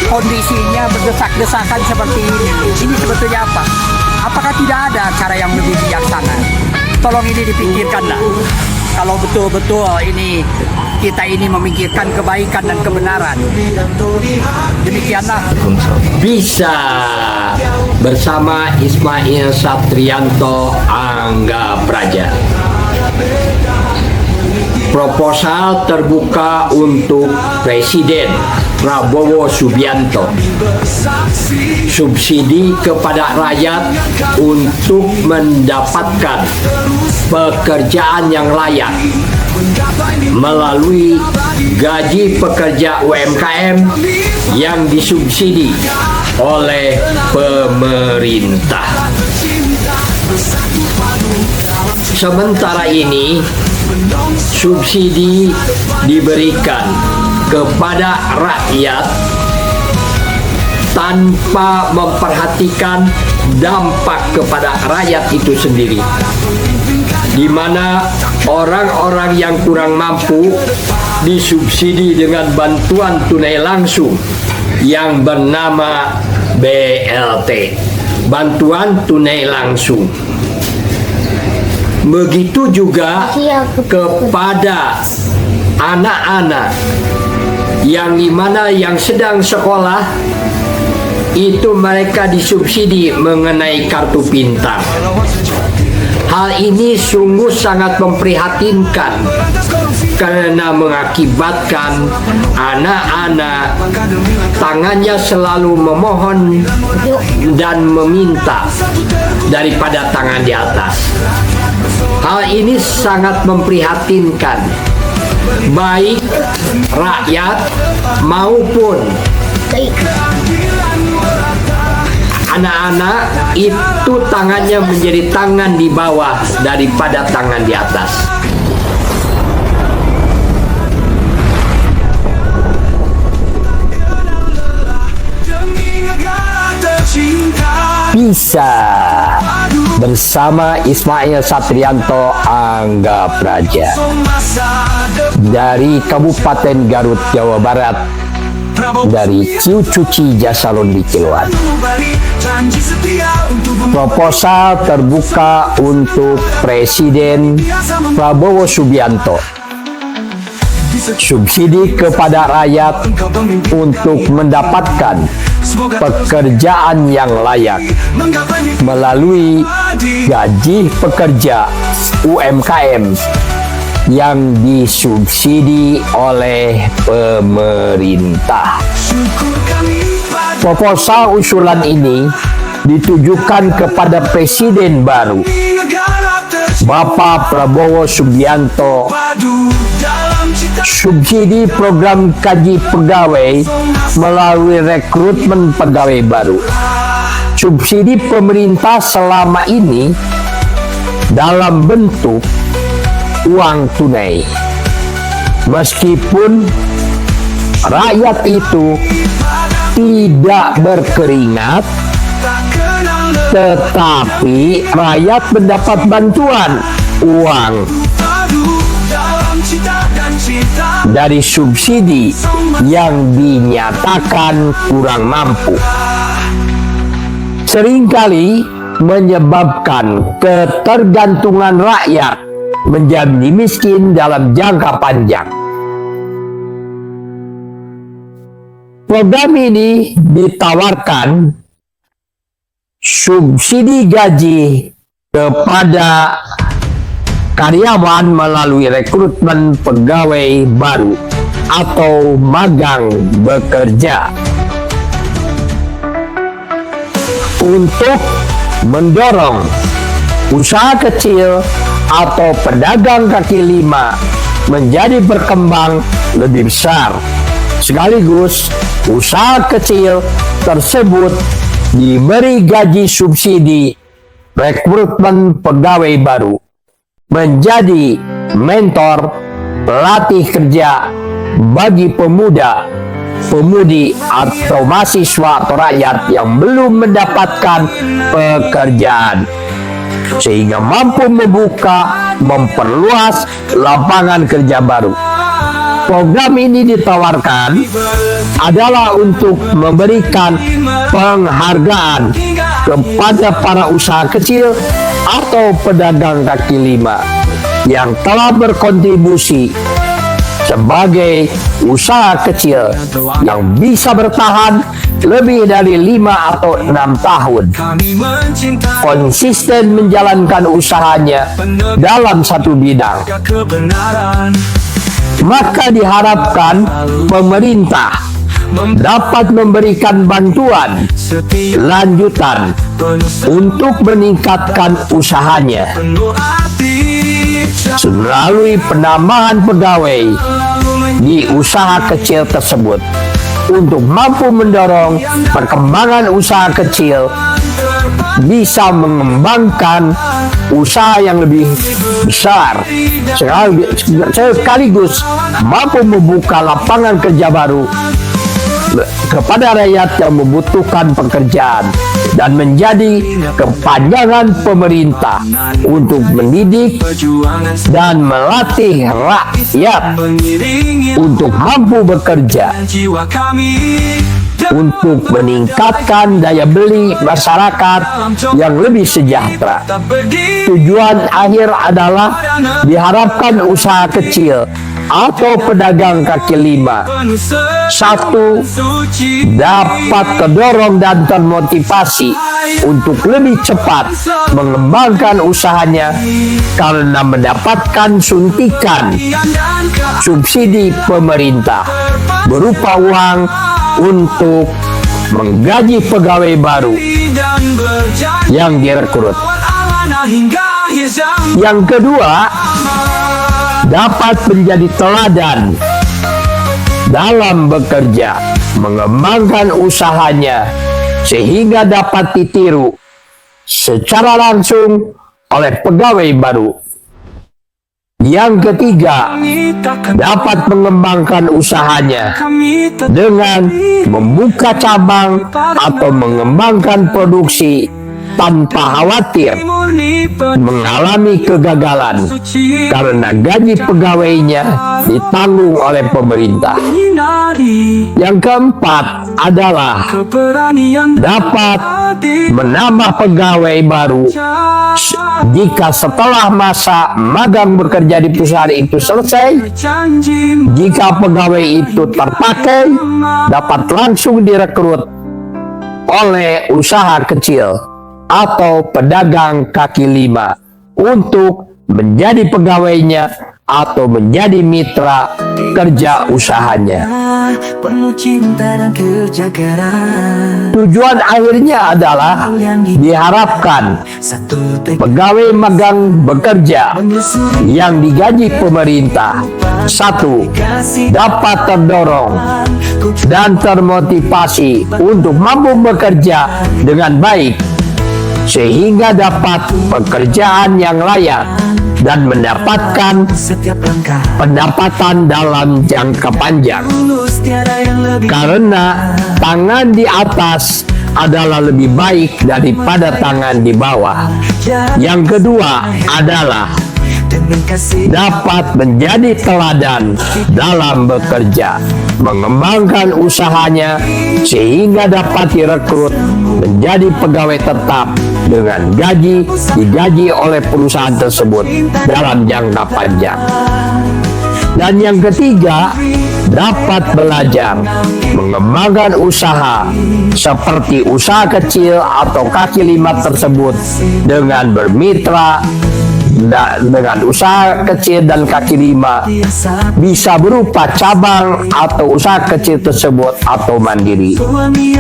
kondisinya berdesak-desakan seperti ini. Ini sebetulnya apa? Apakah tidak ada cara yang lebih bijaksana? Tolong ini dipikirkanlah. Kalau betul-betul ini kita ini memikirkan kebaikan dan kebenaran. Demikianlah. Bisa bersama Ismail Satrianto Angga Praja. Proposal terbuka untuk Presiden Prabowo Subianto. Subsidi kepada rakyat untuk mendapatkan pekerjaan yang layak melalui gaji pekerja UMKM yang disubsidi oleh pemerintah. Sementara ini, subsidi diberikan kepada rakyat tanpa memperhatikan dampak kepada rakyat itu sendiri, di mana orang-orang yang kurang mampu disubsidi dengan bantuan tunai langsung yang bernama BLT, bantuan tunai langsung. Begitu juga kepada anak-anak yang dimana yang sedang sekolah itu mereka disubsidi mengenai kartu pintar. Hal ini sungguh sangat memprihatinkan karena mengakibatkan anak-anak tangannya selalu memohon dan meminta daripada tangan di atas. Hal ini sangat memprihatinkan baik rakyat maupun anak-anak itu tangannya menjadi tangan di bawah daripada tangan di atas. Bisa bersama Ismail Satrianto Angga Praja dari Kabupaten Garut, Jawa Barat, dari Ciucuci Jasalon di Ciluan. Proposal terbuka untuk Presiden Prabowo Subianto. Subsidi kepada rakyat untuk mendapatkan pekerjaan yang layak melalui gaji pekerja UMKM yang disubsidi oleh pemerintah. Proposal usulan ini ditujukan kepada Presiden baru, Bapak Prabowo Subianto. Subsidi program gaji pegawai melalui rekrutmen pegawai baru. Subsidi pemerintah selama ini dalam bentuk uang tunai. Meskipun rakyat itu tidak berkeringat, tetapi rakyat mendapat bantuan uang dari subsidi yang dinyatakan kurang mampu. Seringkali menyebabkan ketergantungan rakyat menjadi miskin dalam jangka panjang. Program ini ditawarkan subsidi gaji kepada karyawan melalui rekrutmen pegawai baru atau magang bekerja untuk mendorong usaha kecil atau pedagang kaki lima menjadi berkembang lebih besar. Sekaligus usaha kecil tersebut diberi gaji subsidi rekrutmen pegawai baru, menjadi mentor pelatih kerja bagi pemuda, pemudi atau mahasiswa atau rakyat yang belum mendapatkan pekerjaan, sehingga mampu memperluas lapangan kerja baru. Program ini ditawarkan adalah untuk memberikan penghargaan kepada para usaha kecil atau pedagang kaki lima yang telah berkontribusi sebagai usaha kecil yang bisa bertahan lebih dari 5 atau 6 tahun Kami mencintai konsisten menjalankan usahanya dalam satu bidang, kebenaran, maka diharapkan pemerintah dapat memberikan bantuan setiap lanjutan untuk meningkatkan usahanya penuh arti, melalui penambahan pegawai di usaha kecil tersebut untuk mampu mendorong perkembangan usaha kecil bisa mengembangkan usaha yang lebih besar sekaligus mampu membuka lapangan kerja baru kepada rakyat yang membutuhkan pekerjaan dan menjadi kepanjangan pemerintah untuk mendidik perjuangan dan melatih rakyat mengiringi untuk mampu bekerja jiwa kami. untuk meningkatkan daya beli masyarakat yang lebih sejahtera. Tak berdiri Tujuan akhir adalah diharapkan usaha kecil atau pedagang kaki lima penuh satu suci, dapat terdorong dan termotivasi untuk lebih cepat mengembangkan usahanya karena mendapatkan suntikan dan subsidi pemerintah berupa uang untuk menggaji pegawai baru dan berjanji yang direkrut. amanah hingga akhir zaman. Yang kedua, dapat menjadi teladan dalam bekerja, mengembangkan usahanya sehingga dapat ditiru secara langsung oleh pegawai baru. Yang ketiga, dapat mengembangkan usahanya Kami tetap dengan membuka cabang atau mengembangkan produksi tanpa khawatir murni mengalami kegagalan suci, karena gaji pegawainya ditanggung oleh pemerintah. menyinari Yang keempat adalah keberanian dapat menambah pegawai baru jika setelah masa magang bekerja di perusahaan itu selesai. janji Jika pegawai itu terpakai, dapat langsung direkrut oleh usaha kecil atau pedagang kaki lima untuk menjadi pegawainya atau menjadi mitra kerja usahanya. penuh cinta dan kerja keras. Tujuan akhirnya adalah diharapkan Satu tekad pegawai magang bekerja yang digaji pemerintah satu dapat terdorong dan termotivasi untuk mampu bekerja dengan baik sehingga dapat pekerjaan yang layak dan mendapatkan setiap langkah pendapatan dalam jangka panjang. tulus, tiada yang lebih Karena tangan di atas adalah lebih baik daripada tangan di bawah. Yang kedua adalah dengan kasih dapat menjadi teladan dalam bekerja, mengembangkan usahanya sehingga dapat direkrut menjadi pegawai tetap dengan gaji digaji oleh perusahaan tersebut dalam jangka panjang. Dan yang ketiga, dapat belajar mengembangkan usaha seperti usaha kecil atau kaki lima tersebut dengan bermitra dengan usaha kecil dan kaki lima, bisa berupa cabang atau usaha kecil tersebut atau mandiri.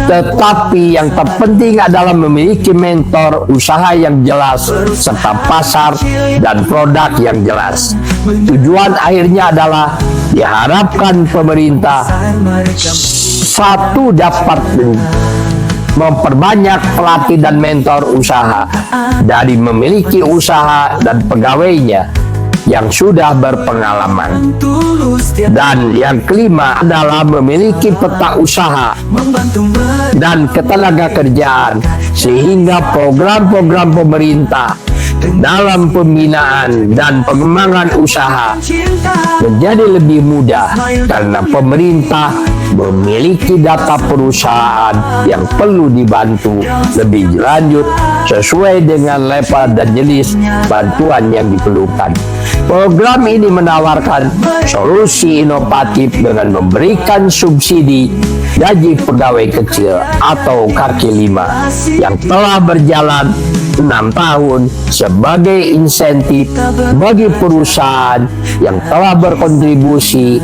Tetapi yang terpenting adalah memiliki mentor usaha yang jelas serta pasar dan produk yang jelas. Tujuan akhirnya adalah diharapkan pemerintah satu dapat memperbanyak pelatih dan mentor usaha dari memiliki usaha dan pegawainya yang sudah berpengalaman. tulus, Dan yang kelima adalah memiliki peta usaha membantu dan ketenaga kerjaan sehingga program-program pemerintah dalam pembinaan dan pengembangan usaha menjadi lebih mudah karena pemerintah memiliki data perusahaan yang perlu dibantu lebih lanjut sesuai dengan level dan jenis bantuan yang diperlukan. Program ini menawarkan solusi inovatif dengan memberikan subsidi gaji pegawai kecil atau kaki lima yang telah berjalan 6 tahun sebagai insentif bagi perusahaan yang telah berkontribusi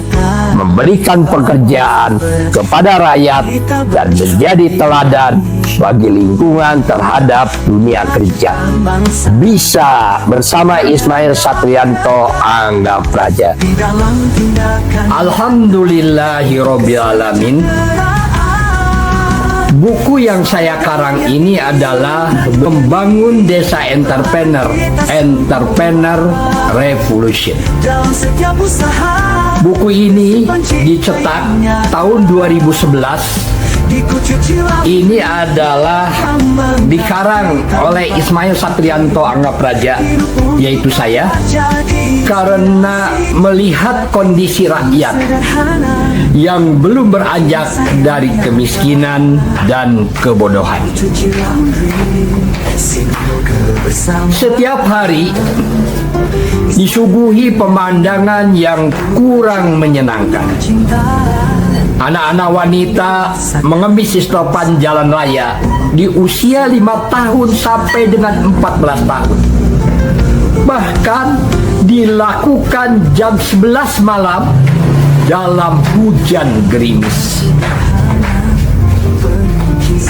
memberikan pekerjaan kepada rakyat dan menjadi teladan bagi lingkungan terhadap dunia kerja. Bisa bersama Ismail Satrianto, Angga Praja. Alhamdulillahirabbil alamin. Buku yang saya karang ini adalah Membangun Desa Entrepreneur Revolution. Buku ini dicetak tahun 2011. Ini adalah dikarang oleh Ismail Satrianto, Angga Praja, yaitu saya, karena melihat kondisi rakyat yang belum beranjak dari kemiskinan dan kebodohan. Setiap hari disuguhi pemandangan yang kurang menyenangkan. Anak-anak wanita mengemis di selopan jalan raya di usia 5 tahun sampai dengan 14 tahun. Bahkan dilakukan jam 11 malam dalam hujan gerimis.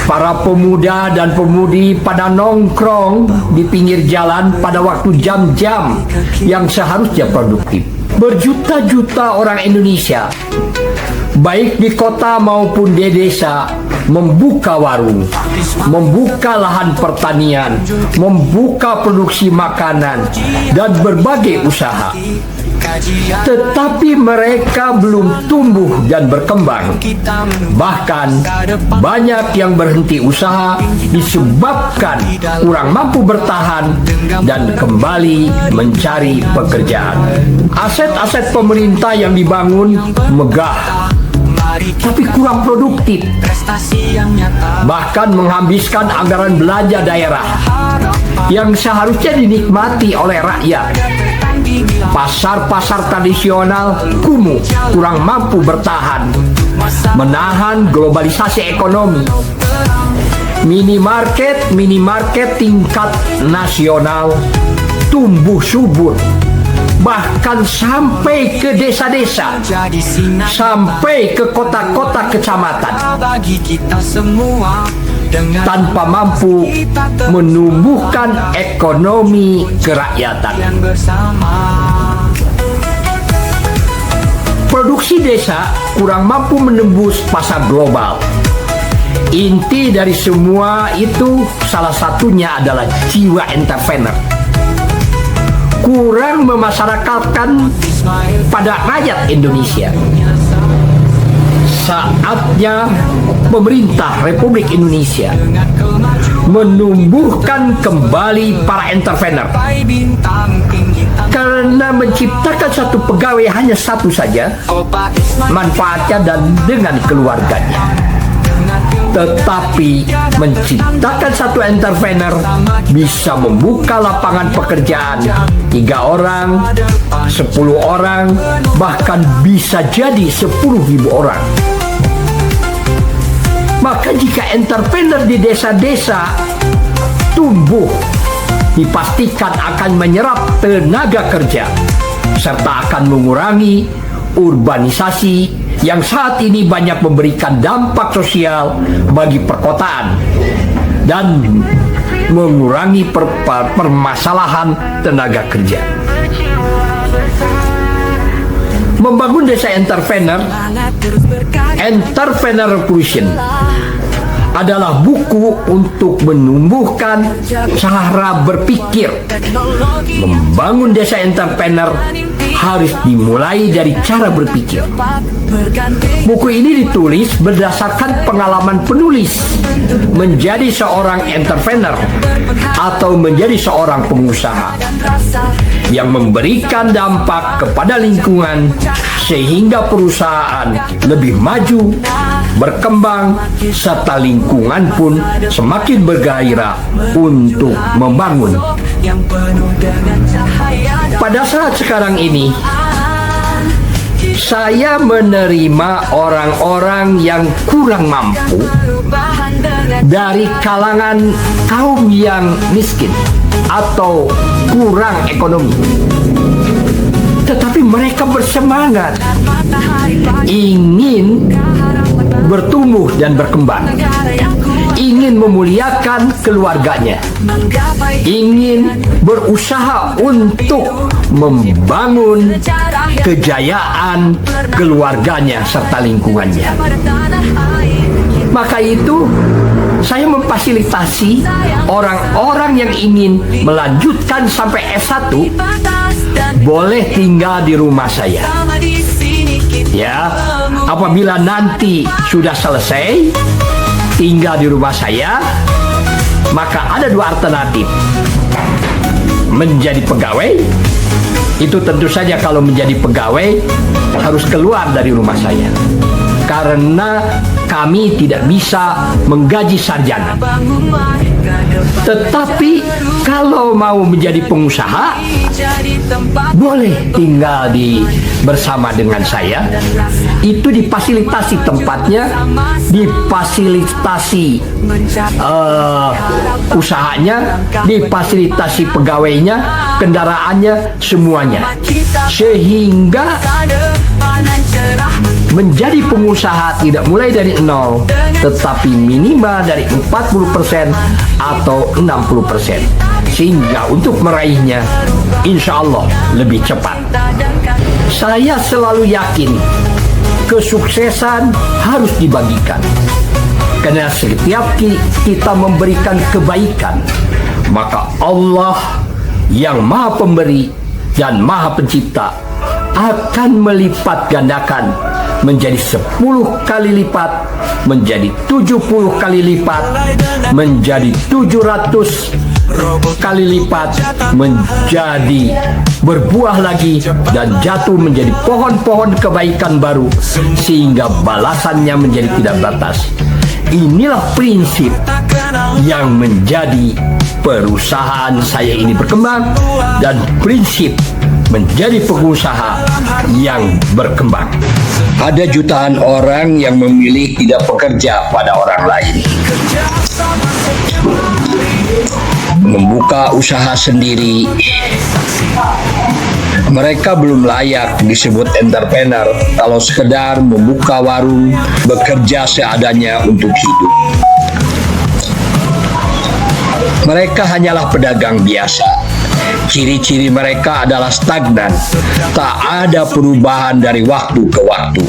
Para pemuda dan pemudi pada nongkrong di pinggir jalan pada waktu jam-jam yang seharusnya produktif. Berjuta-juta orang Indonesia, baik di kota maupun di desa, membuka warung, membuka lahan pertanian, membuka produksi makanan, dan berbagai usaha. Tetapi mereka belum tumbuh dan berkembang. Bahkan banyak yang berhenti usaha disebabkan kurang mampu bertahan dan kembali mencari pekerjaan. Aset-aset pemerintah yang dibangun megah, tapi kurang produktif, bahkan menghabiskan anggaran belanja daerah yang seharusnya dinikmati oleh rakyat. Pasar-pasar tradisional kumuh, kurang mampu bertahan, menahan globalisasi ekonomi. Minimarket tingkat nasional tumbuh subur, bahkan sampai ke desa-desa, sampai ke kota-kota kecamatan, tanpa mampu menumbuhkan ekonomi kerakyatan. Produksi desa kurang mampu menembus pasar global. Inti dari semua itu salah satunya adalah jiwa entrepreneur. Kurang memasyarakatkan pada rakyat Indonesia. Saatnya pemerintah Republik Indonesia menumbuhkan kembali para entrepreneur, karena menciptakan satu pegawai hanya satu saja manfaatnya dan dengan keluarganya. Tetapi menciptakan satu entrepreneur bisa membuka lapangan pekerjaan 3 orang, 10 orang, bahkan bisa jadi 10.000 orang. Maka jika entrepreneur di desa-desa tumbuh, dipastikan akan menyerap tenaga kerja serta akan mengurangi urbanisasi yang saat ini banyak memberikan dampak sosial bagi perkotaan dan mengurangi permasalahan tenaga kerja. Membangun desa entrepreneur revolution adalah buku untuk menumbuhkan cara berpikir. Membangun desa entrepreneur harus dimulai dari cara berpikir. Buku ini ditulis berdasarkan pengalaman penulis menjadi seorang entrepreneur atau menjadi seorang pengusaha yang memberikan dampak kepada lingkungan sehingga perusahaan lebih maju, berkembang, serta lingkungan pun semakin bergairah untuk membangun. Pada saat sekarang ini, saya menerima orang-orang yang kurang mampu dari kalangan kaum yang miskin atau kurang ekonomi. Tetapi mereka bersemangat ingin bertumbuh dan berkembang, ingin memuliakan keluarganya, ingin berusaha untuk membangun kejayaan keluarganya serta lingkungannya. Maka itu saya memfasilitasi orang-orang yang ingin melanjutkan sampai S1 boleh tinggal di rumah saya. Ya, apabila nanti sudah selesai tinggal di rumah saya, maka ada dua alternatif. Menjadi pegawai, itu tentu saja kalau menjadi pegawai harus keluar dari rumah saya, karena kami tidak bisa menggaji sarjana. Tetapi kalau mau menjadi pengusaha, boleh tinggal bersama dengan saya. Itu difasilitasi tempatnya, difasilitasi usahanya, difasilitasi pegawainya, kendaraannya, semuanya. Sehingga menjadi pengusaha tidak mulai dari nol, tetapi minimal dari 40% atau 60%. Sehingga untuk meraihnya, insya Allah lebih cepat. Saya selalu yakin kesuksesan harus dibagikan. Karena setiap kita memberikan kebaikan, maka Allah yang Maha Pemberi dan Maha Pencipta akan melipat gandakan menjadi 10 kali lipat, menjadi 70 kali lipat, menjadi 700 kali lipat, menjadi berbuah lagi dan jatuh menjadi pohon-pohon kebaikan baru, sehingga balasannya menjadi tidak batas. Inilah prinsip yang menjadi perusahaan saya ini berkembang, dan prinsip menjadi pengusaha yang berkembang. Ada jutaan orang yang memilih tidak bekerja pada orang lain, membuka usaha sendiri. Mereka belum layak disebut entrepreneur kalau sekedar membuka warung, bekerja seadanya untuk hidup. Mereka hanyalah pedagang biasa. Ciri-ciri mereka adalah stagnan, tak ada perubahan dari waktu ke waktu.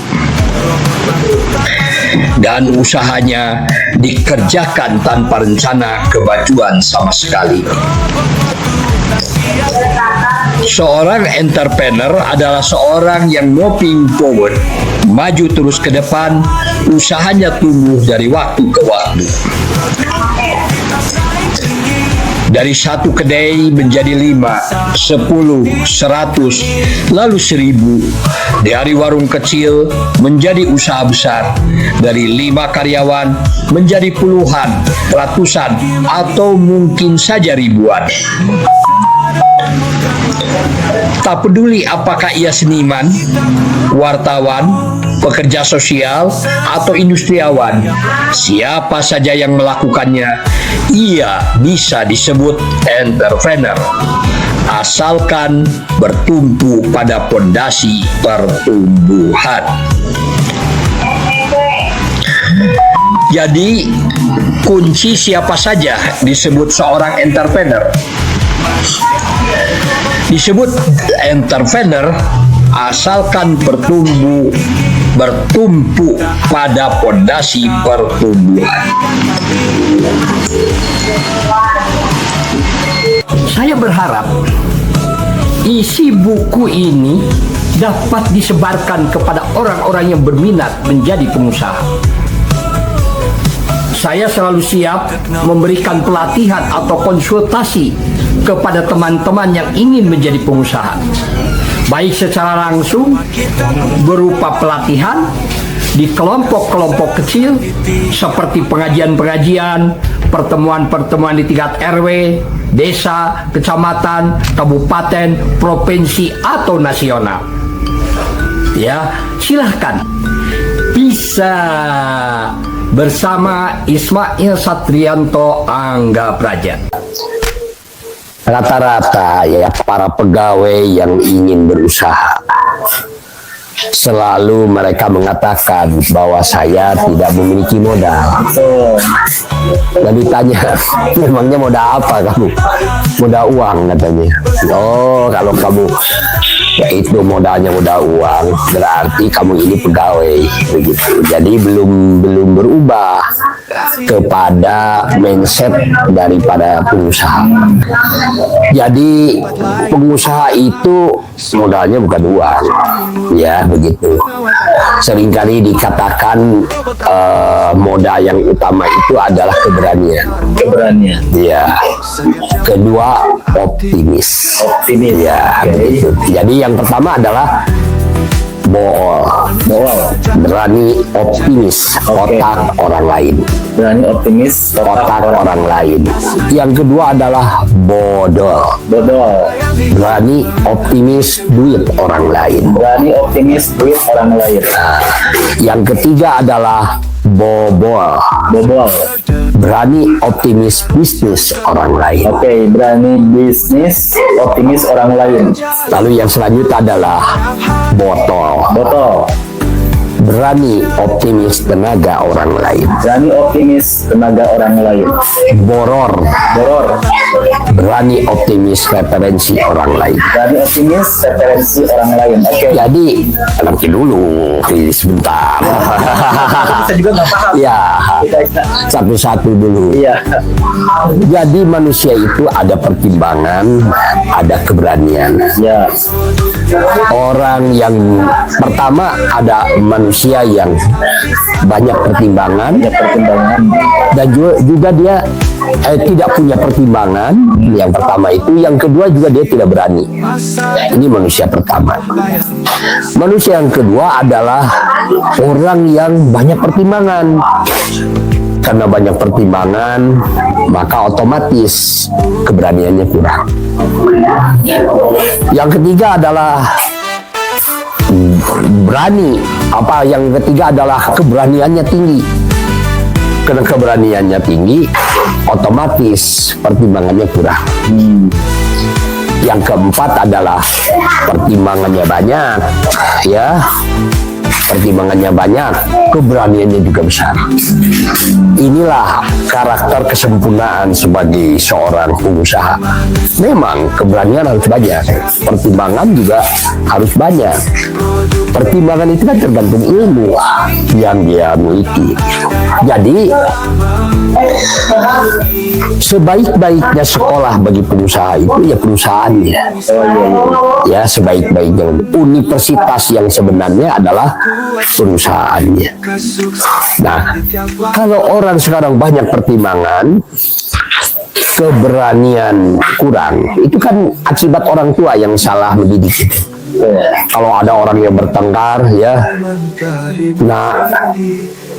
Dan usahanya dikerjakan tanpa rencana kemajuan sama sekali. Seorang entrepreneur adalah seorang yang moving forward, maju terus ke depan, usahanya tumbuh dari waktu ke waktu. Dari 1 kedai menjadi 5, 10, 100, lalu 1000. Dari warung kecil menjadi usaha besar. Dari 5 karyawan menjadi puluhan, ratusan, atau mungkin saja ribuan. Tak peduli apakah ia seniman, wartawan, pekerja sosial, atau industriawan, siapa saja yang melakukannya, ia bisa disebut entrepreneur, asalkan bertumpu pada pondasi pertumbuhan. Jadi, kunci siapa saja disebut seorang entrepreneur. Disebut entrepreneur asalkan bertumbuh bertumpu pada fondasi pertumbuhan. Saya berharap isi buku ini dapat disebarkan kepada orang-orang yang berminat menjadi pengusaha. Saya selalu siap memberikan pelatihan atau konsultasi kepada teman-teman yang ingin menjadi pengusaha, baik secara langsung berupa pelatihan di kelompok-kelompok kecil seperti pengajian-pengajian, pertemuan-pertemuan di tingkat RW, desa, kecamatan, kabupaten, provinsi, atau nasional. Ya, silahkan bisa bersama Ismail Satrianto Angga Praja. Rata-rata ya para pegawai yang ingin berusaha selalu mereka mengatakan bahwa saya tidak memiliki modal. Dan ditanya, memangnya modal apa kamu? Modal uang katanya. Oh, kalau kamu itu modalnya modal uang, berarti kamu ini pegawai begitu. Jadi belum berubah kepada mindset daripada pengusaha. Jadi pengusaha itu modalnya bukan uang, ya begitu. Seringkali dikatakan modal yang utama itu adalah keberanian. Keberanian. Ya. Kedua optimis. Optimis. Ya. Begitu. Jadi yang pertama adalah bool, berani optimis otak orang lain. Berani optimis Otak orang lain. Yang kedua adalah bodol, berani optimis duit orang lain. berani optimis duit orang lain. Yang ketiga adalah bobol, berani optimis bisnis orang lain. Oke, berani bisnis optimis orang lain. Lalu yang selanjutnya adalah botol, berani optimis tenaga orang lain. Berani optimis tenaga orang lain. Boror, berani optimis referensi orang lain. Berani optimis referensi orang lain. Oke. Jadi nanti dulu sebentar. Saya juga nggak paham. Ya, satu-satu dulu. Iya. Jadi manusia itu ada pertimbangan, ada keberanian. Ya. Orang yang pertama ada manusia yang banyak pertimbangan, dan juga dia tidak punya pertimbangan. Yang pertama itu, yang kedua juga dia tidak berani. Ini manusia pertama. Manusia yang kedua adalah orang yang banyak pertimbangan. Karena banyak pertimbangan, maka otomatis keberaniannya kurang. Yang ketiga adalah berani. Yang ketiga adalah keberaniannya tinggi. Karena keberaniannya tinggi, otomatis pertimbangannya kurang. Yang keempat adalah pertimbangannya banyak, ya. Pertimbangannya banyak, keberaniannya juga besar. Inilah karakter kesempurnaan sebagai seorang pengusaha. Memang keberanian harus banyak, pertimbangan juga harus banyak. Pertimbangan itu kan tergantung ilmu yang dia miliki. Jadi sebaik-baiknya sekolah bagi pengusaha itu ya perusahaannya. Ya, sebaik-baiknya universitas yang sebenarnya adalah perusahaannya. Nah, kalau orang sekarang banyak pertimbangan, keberanian kurang, itu kan akibat orang tua yang salah mendidik. Kalau ada orang yang bertengkar, ya, nah,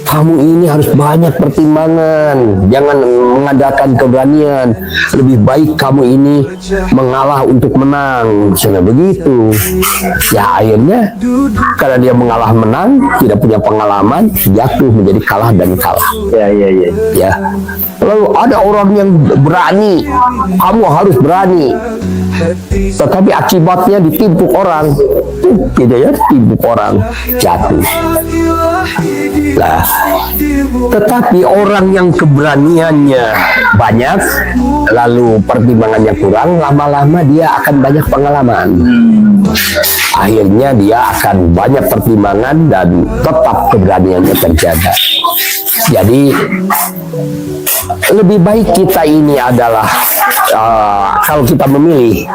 kamu ini harus banyak pertimbangan, jangan mengandalkan keberanian. Lebih baik kamu ini mengalah untuk menang, misalnya begitu. Ya akhirnya karena dia mengalah menang, tidak punya pengalaman, jatuh menjadi kalah dan kalah. Ya. Lalu ada orang yang berani, kamu harus berani. Tetapi akibatnya ditimpuk orang, gitu ya, ditimpuk orang, jatuh. Lah, tetapi orang yang keberaniannya banyak, lalu pertimbangannya kurang, lama-lama dia akan banyak pengalaman. akhirnya dia akan banyak pertimbangan dan tetap keberaniannya terjaga. Jadi lebih baik kita ini adalah kalau kita memilih,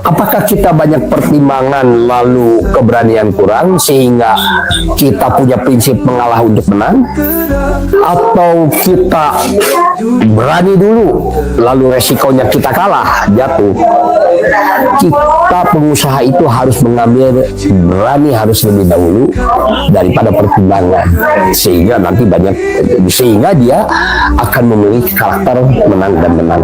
apakah kita banyak pertimbangan lalu keberanian kurang sehingga kita punya prinsip mengalah untuk menang, atau kita berani dulu lalu resikonya kita kalah, jatuh. Kita pengusaha itu harus mengambil berani, harus lebih dahulu daripada pertimbangan, sehingga nanti sehingga dia akan memiliki karakter menang dan menang.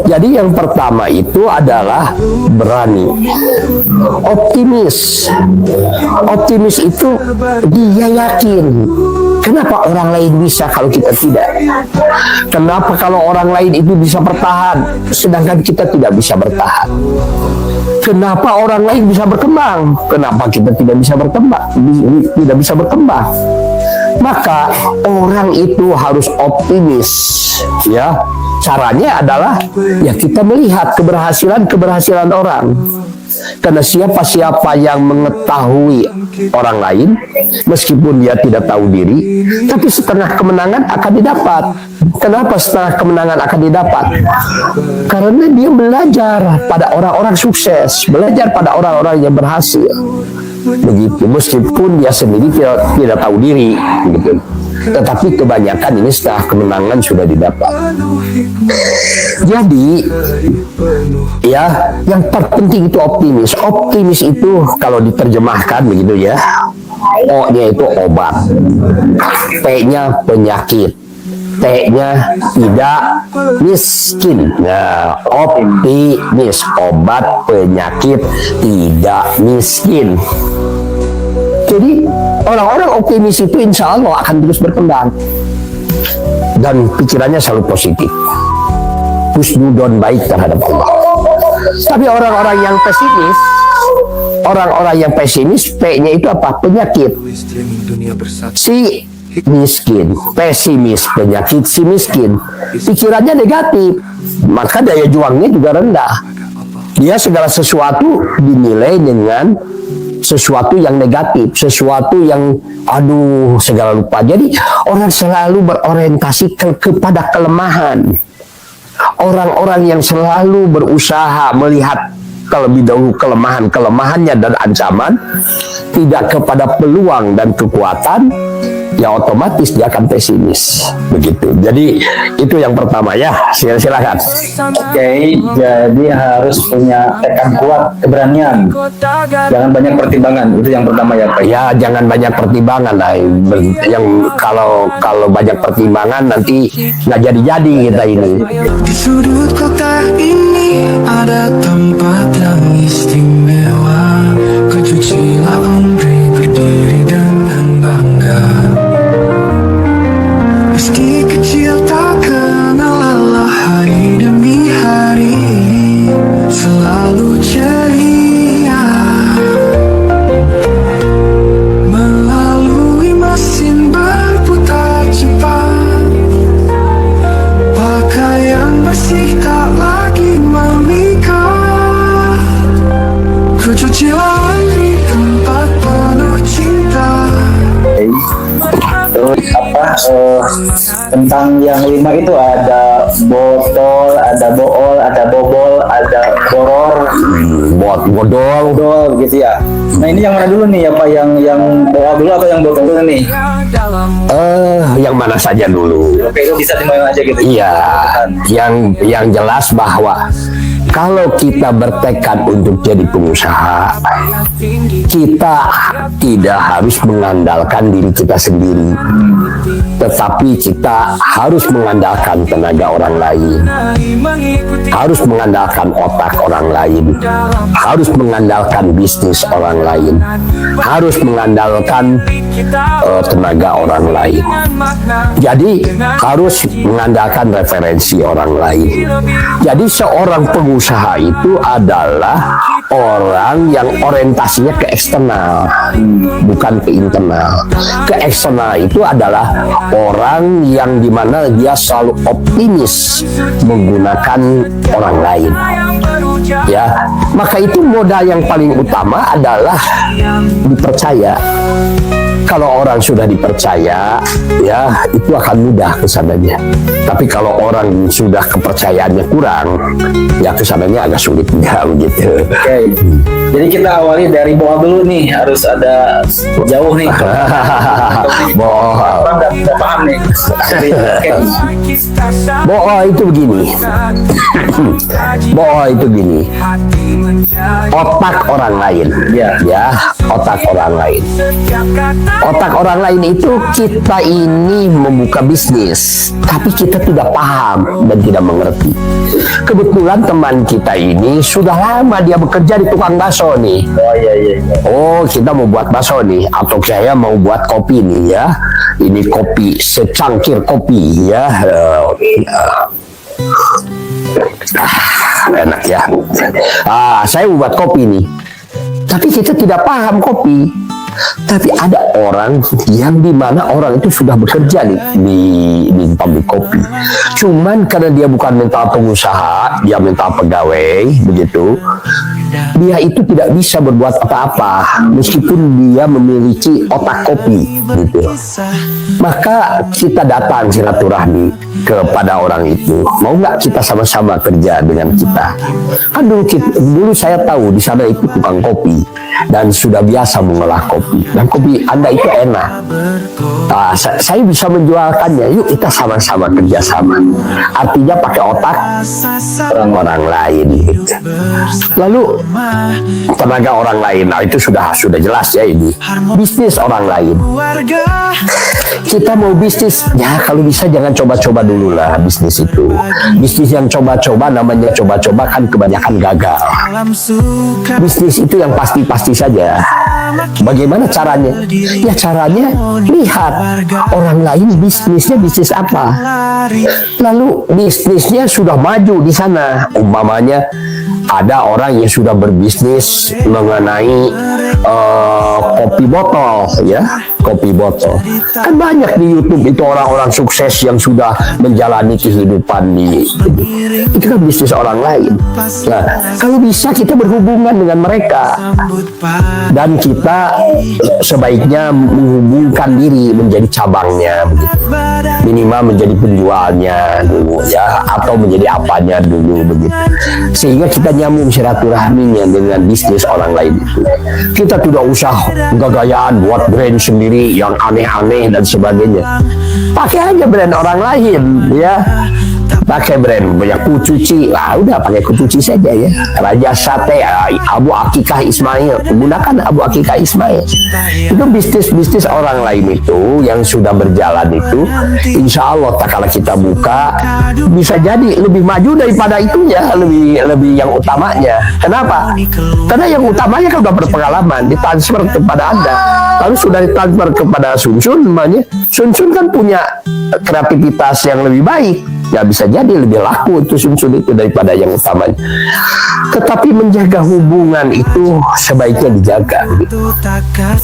Jadi yang pertama itu adalah berani. Optimis itu dia yakin. Kenapa orang lain bisa kalau kita tidak? Kenapa kalau orang lain itu bisa bertahan sedangkan kita tidak bisa bertahan? Kenapa orang lain bisa berkembang? Kenapa kita tidak bisa berkembang? Tidak bisa berkembang. Maka orang itu harus optimis, ya. Caranya adalah ya kita melihat keberhasilan orang. Karena siapa yang mengetahui orang lain, meskipun dia tidak tahu diri, tapi setengah kemenangan akan didapat. Kenapa setengah kemenangan akan didapat? Karena dia belajar pada orang-orang sukses, belajar pada orang-orang yang berhasil. Begitu, meskipun dia sendiri tidak tahu diri, gitu. Tetapi kebanyakan ini setelah kemenangan sudah didapat. Jadi ya, yang terpenting itu optimis. Optimis itu kalau diterjemahkan begitu ya, O-nya itu obat, P-nya penyakit, T-nya tidak miskin. Nah, optimis, obat penyakit tidak miskin. Jadi orang-orang optimis itu insya Allah akan terus berkembang dan pikirannya selalu positif, husnudon, baik terhadap Allah. Tapi orang-orang yang pesimis, P-nya itu apa? Penyakit. Si miskin, pesimis, penyakit, si miskin, pikirannya negatif, maka daya juangnya juga rendah. Dia segala sesuatu dinilai dengan sesuatu yang negatif, sesuatu yang segala lupa. Jadi orang selalu berorientasi kepada kelemahan. Orang-orang yang selalu berusaha melihat terlebih dahulu kelemahannya dan ancaman, tidak kepada peluang dan kekuatan, ya otomatis dia akan pesimis. Begitu. Jadi itu yang pertama ya. Silakan. Oke, jadi harus punya tekad kuat, keberanian. Jangan banyak pertimbangan. Itu yang pertama ya, Pak. Ya, jangan banyak pertimbangan lah. Yang kalau banyak pertimbangan nanti nggak jadi kita ini. Di sudut kota ini ada tempat yang istimewa. Kecucilah umri berdiri dengan bangga. Meski kecil tak kenal lelah, hari demi hari selalu ceria. Melalui mesin berputar cepat, pakaian bersih tak lagi memikat. Kecucilah di tempat penuh cinta. Terus tentang yang 5 itu ada botol, ada bool, ada bobol, ada boror, bodol gitu ya. Nah ini yang mana dulu nih ya Pak? Yang bool dulu atau yang botol dulu nih? Yang mana saja dulu. Oke, itu bisa dimulai aja gitu. Iya, yang jelas bahwa kalau kita bertekad untuk jadi pengusaha, kita tidak harus mengandalkan diri kita sendiri, tetapi kita harus mengandalkan tenaga orang lain, harus mengandalkan otak orang lain, harus mengandalkan bisnis orang lain, harus mengandalkan tenaga orang lain. Jadi harus mengandalkan referensi orang lain. Jadi seorang pengusaha itu adalah orang yang orientasinya ke eksternal, bukan ke internal. Ke eksternal itu adalah orang yang dimana dia selalu optimis menggunakan orang lain. Ya, maka itu modal yang paling utama adalah dipercaya. Kalau orang sudah dipercaya, ya itu akan mudah kesananya. Tapi kalau orang sudah kepercayaannya kurang, ya kesananya agak sulit juga begitu. Oke. Jadi kita awali dari bawah dulu nih, harus ada jauh nih. Bohong. Nggak paham nih. Oke. Bohong itu begini. Bohong itu begini. Otak orang lain, ya, otak orang lain. Otak orang lain itu kita ini membuka bisnis, tapi kita tidak paham dan tidak mengerti. Kebetulan teman kita ini sudah lama dia bekerja di tukang bakso nih. Oh iya. Oh, kita mau buat bakso nih, atau saya mau buat kopi nih ya. Ini kopi, secangkir kopi ya. Enak ya. Saya mau buat kopi nih. Tapi kita tidak paham kopi. Tapi ada orang yang dimana orang itu sudah bekerja di pabrik kopi. Cuman karena dia bukan mental pengusaha, dia mental pegawai, begitu. Dia itu tidak bisa berbuat apa-apa meskipun dia memiliki otak kopi, gitu. Maka kita datang silaturahmi kepada orang itu. Mau nggak kita sama-sama kerja dengan kita? Kan dulu saya tahu di sana itu tukang kopi dan sudah biasa mengolah kopi. Dan kopi Anda itu enak. Saya bisa menjualkannya. Yuk kita sama-sama kerjasama. Artinya pakai otak orang lain. Gitu. Lalu tenaga orang lain. Nah itu sudah jelas ya ini. Bisnis orang lain. Kita mau bisnis, ya kalau bisa jangan coba-coba dulu lah bisnis itu. Bisnis yang coba-coba namanya coba-coba kan kebanyakan gagal. Bisnis itu yang pasti-pasti saja. Bagaimana caranya? Ya caranya lihat orang lain bisnisnya bisnis apa. Lalu bisnisnya sudah maju di sana. Umpamanya ada orang yang sudah berbisnis mengenai kopi botol, ya, kopi botol. Kan banyak di YouTube itu orang-orang sukses yang sudah menjalani kehidupan itu kan bisnis orang lain. Nah, kalau bisa kita berhubungan dengan mereka dan kita sebaiknya menghubungkan diri menjadi cabangnya, begitu. Minimal menjadi penjualnya dulu, ya, atau menjadi apanya dulu, begitu. Sehingga kita nyambung silaturahminya dengan bisnis orang lain itu. Kita tidak usah gagayaan buat brand sendiri yang aneh-aneh dan sebagainya. Pakai aja brand orang lain, ya. Pakai brand punya Kucuci, udah pakai Kucuci saja ya. Raja Sate, Abu Akikah Ismail, gunakan Abu Akikah Ismail. Itu bisnis-bisnis orang lain itu yang sudah berjalan itu, insya Allah tak kalau kita buka bisa jadi lebih maju daripada itu ya, lebih yang utamanya. Kenapa? Karena yang utamanya kan udah berpengalaman, ditransfer kepada Anda, lalu sudah ditransfer kepada Sun namanya. Sun kan punya kreativitas yang lebih baik. Ya bisa jadi lebih laku itu Sun itu daripada yang utamanya. Tetapi menjaga hubungan itu sebaiknya dijaga.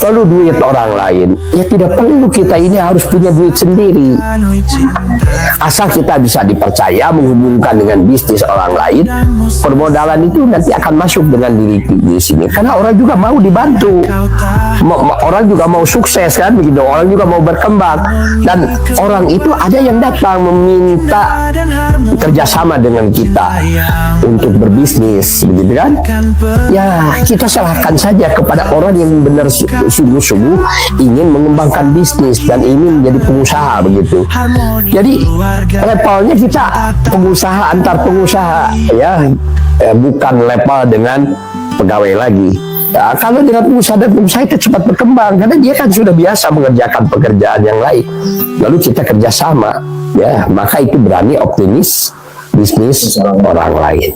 Lalu duit orang lain, ya tidak perlu kita ini harus punya duit sendiri. Asal kita bisa dipercaya menghubungkan dengan bisnis orang lain, permodalan itu nanti akan masuk dengan diri di sini. Karena orang juga mau dibantu, orang juga mau sukses kan begitu, orang juga mau berkembang. Dan orang itu ada yang datang meminta kerjasama dengan kita untuk berbisnis, begitu kan? Ya kita serahkan saja kepada orang yang benar sungguh-sungguh ingin mengembangkan bisnis dan ingin menjadi pengusaha, begitu. Jadi levelnya kita pengusaha antar pengusaha, ya, bukan level dengan pegawai lagi. Ya, kalau dengan pengusaha dan pengusaha itu cepat berkembang karena dia kan sudah biasa mengerjakan pekerjaan yang lain. Lalu kita kerjasama, ya, maka itu berani optimis bisnis orang lain.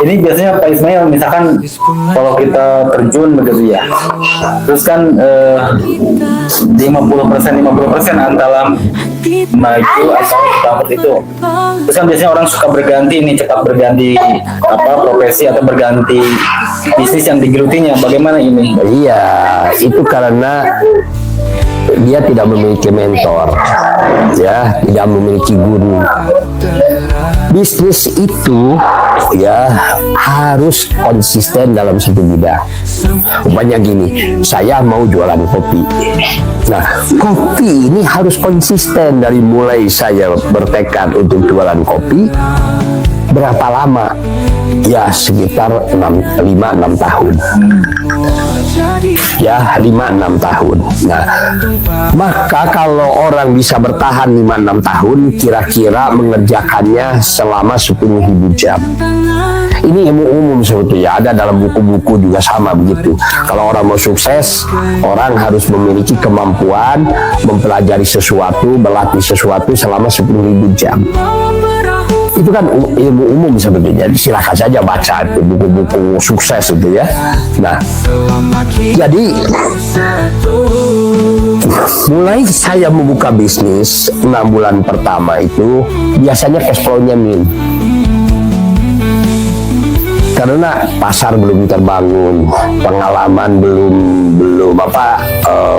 ini biasanya Pak Ismail, misalkan kalau kita terjun begitu ya, terus kan 50% antara maju atau dapat itu. Terus kan biasanya orang suka berganti nih, cepat berganti profesi atau berganti bisnis yang digelutinya. Bagaimana ini? Iya, itu karena dia tidak memiliki mentor, ya, tidak memiliki guru. Bisnis itu ya harus konsisten dalam satu bidang. Umpamanya gini, saya mau jualan kopi. Nah, kopi ini harus konsisten dari mulai saya bertekad untuk jualan kopi. Berapa lama? Ya sekitar 5-6 tahun. Ya 5-6 tahun. Nah, maka kalau orang bisa bertahan 5-6 tahun, kira-kira mengerjakannya selama 10.000 jam. Ini ilmu umum sebetulnya, ada dalam buku-buku juga sama begitu. Kalau orang mau sukses, orang harus memiliki kemampuan mempelajari sesuatu, berlatih sesuatu selama 10.000 jam. Itu kan ilmu umum sebetulnya. Silakan saja baca itu buku-buku sukses itu ya. Nah, jadi mulai saya membuka bisnis 6 bulan pertama itu biasanya cash flow-nya min. Karena pasar belum terbangun, pengalaman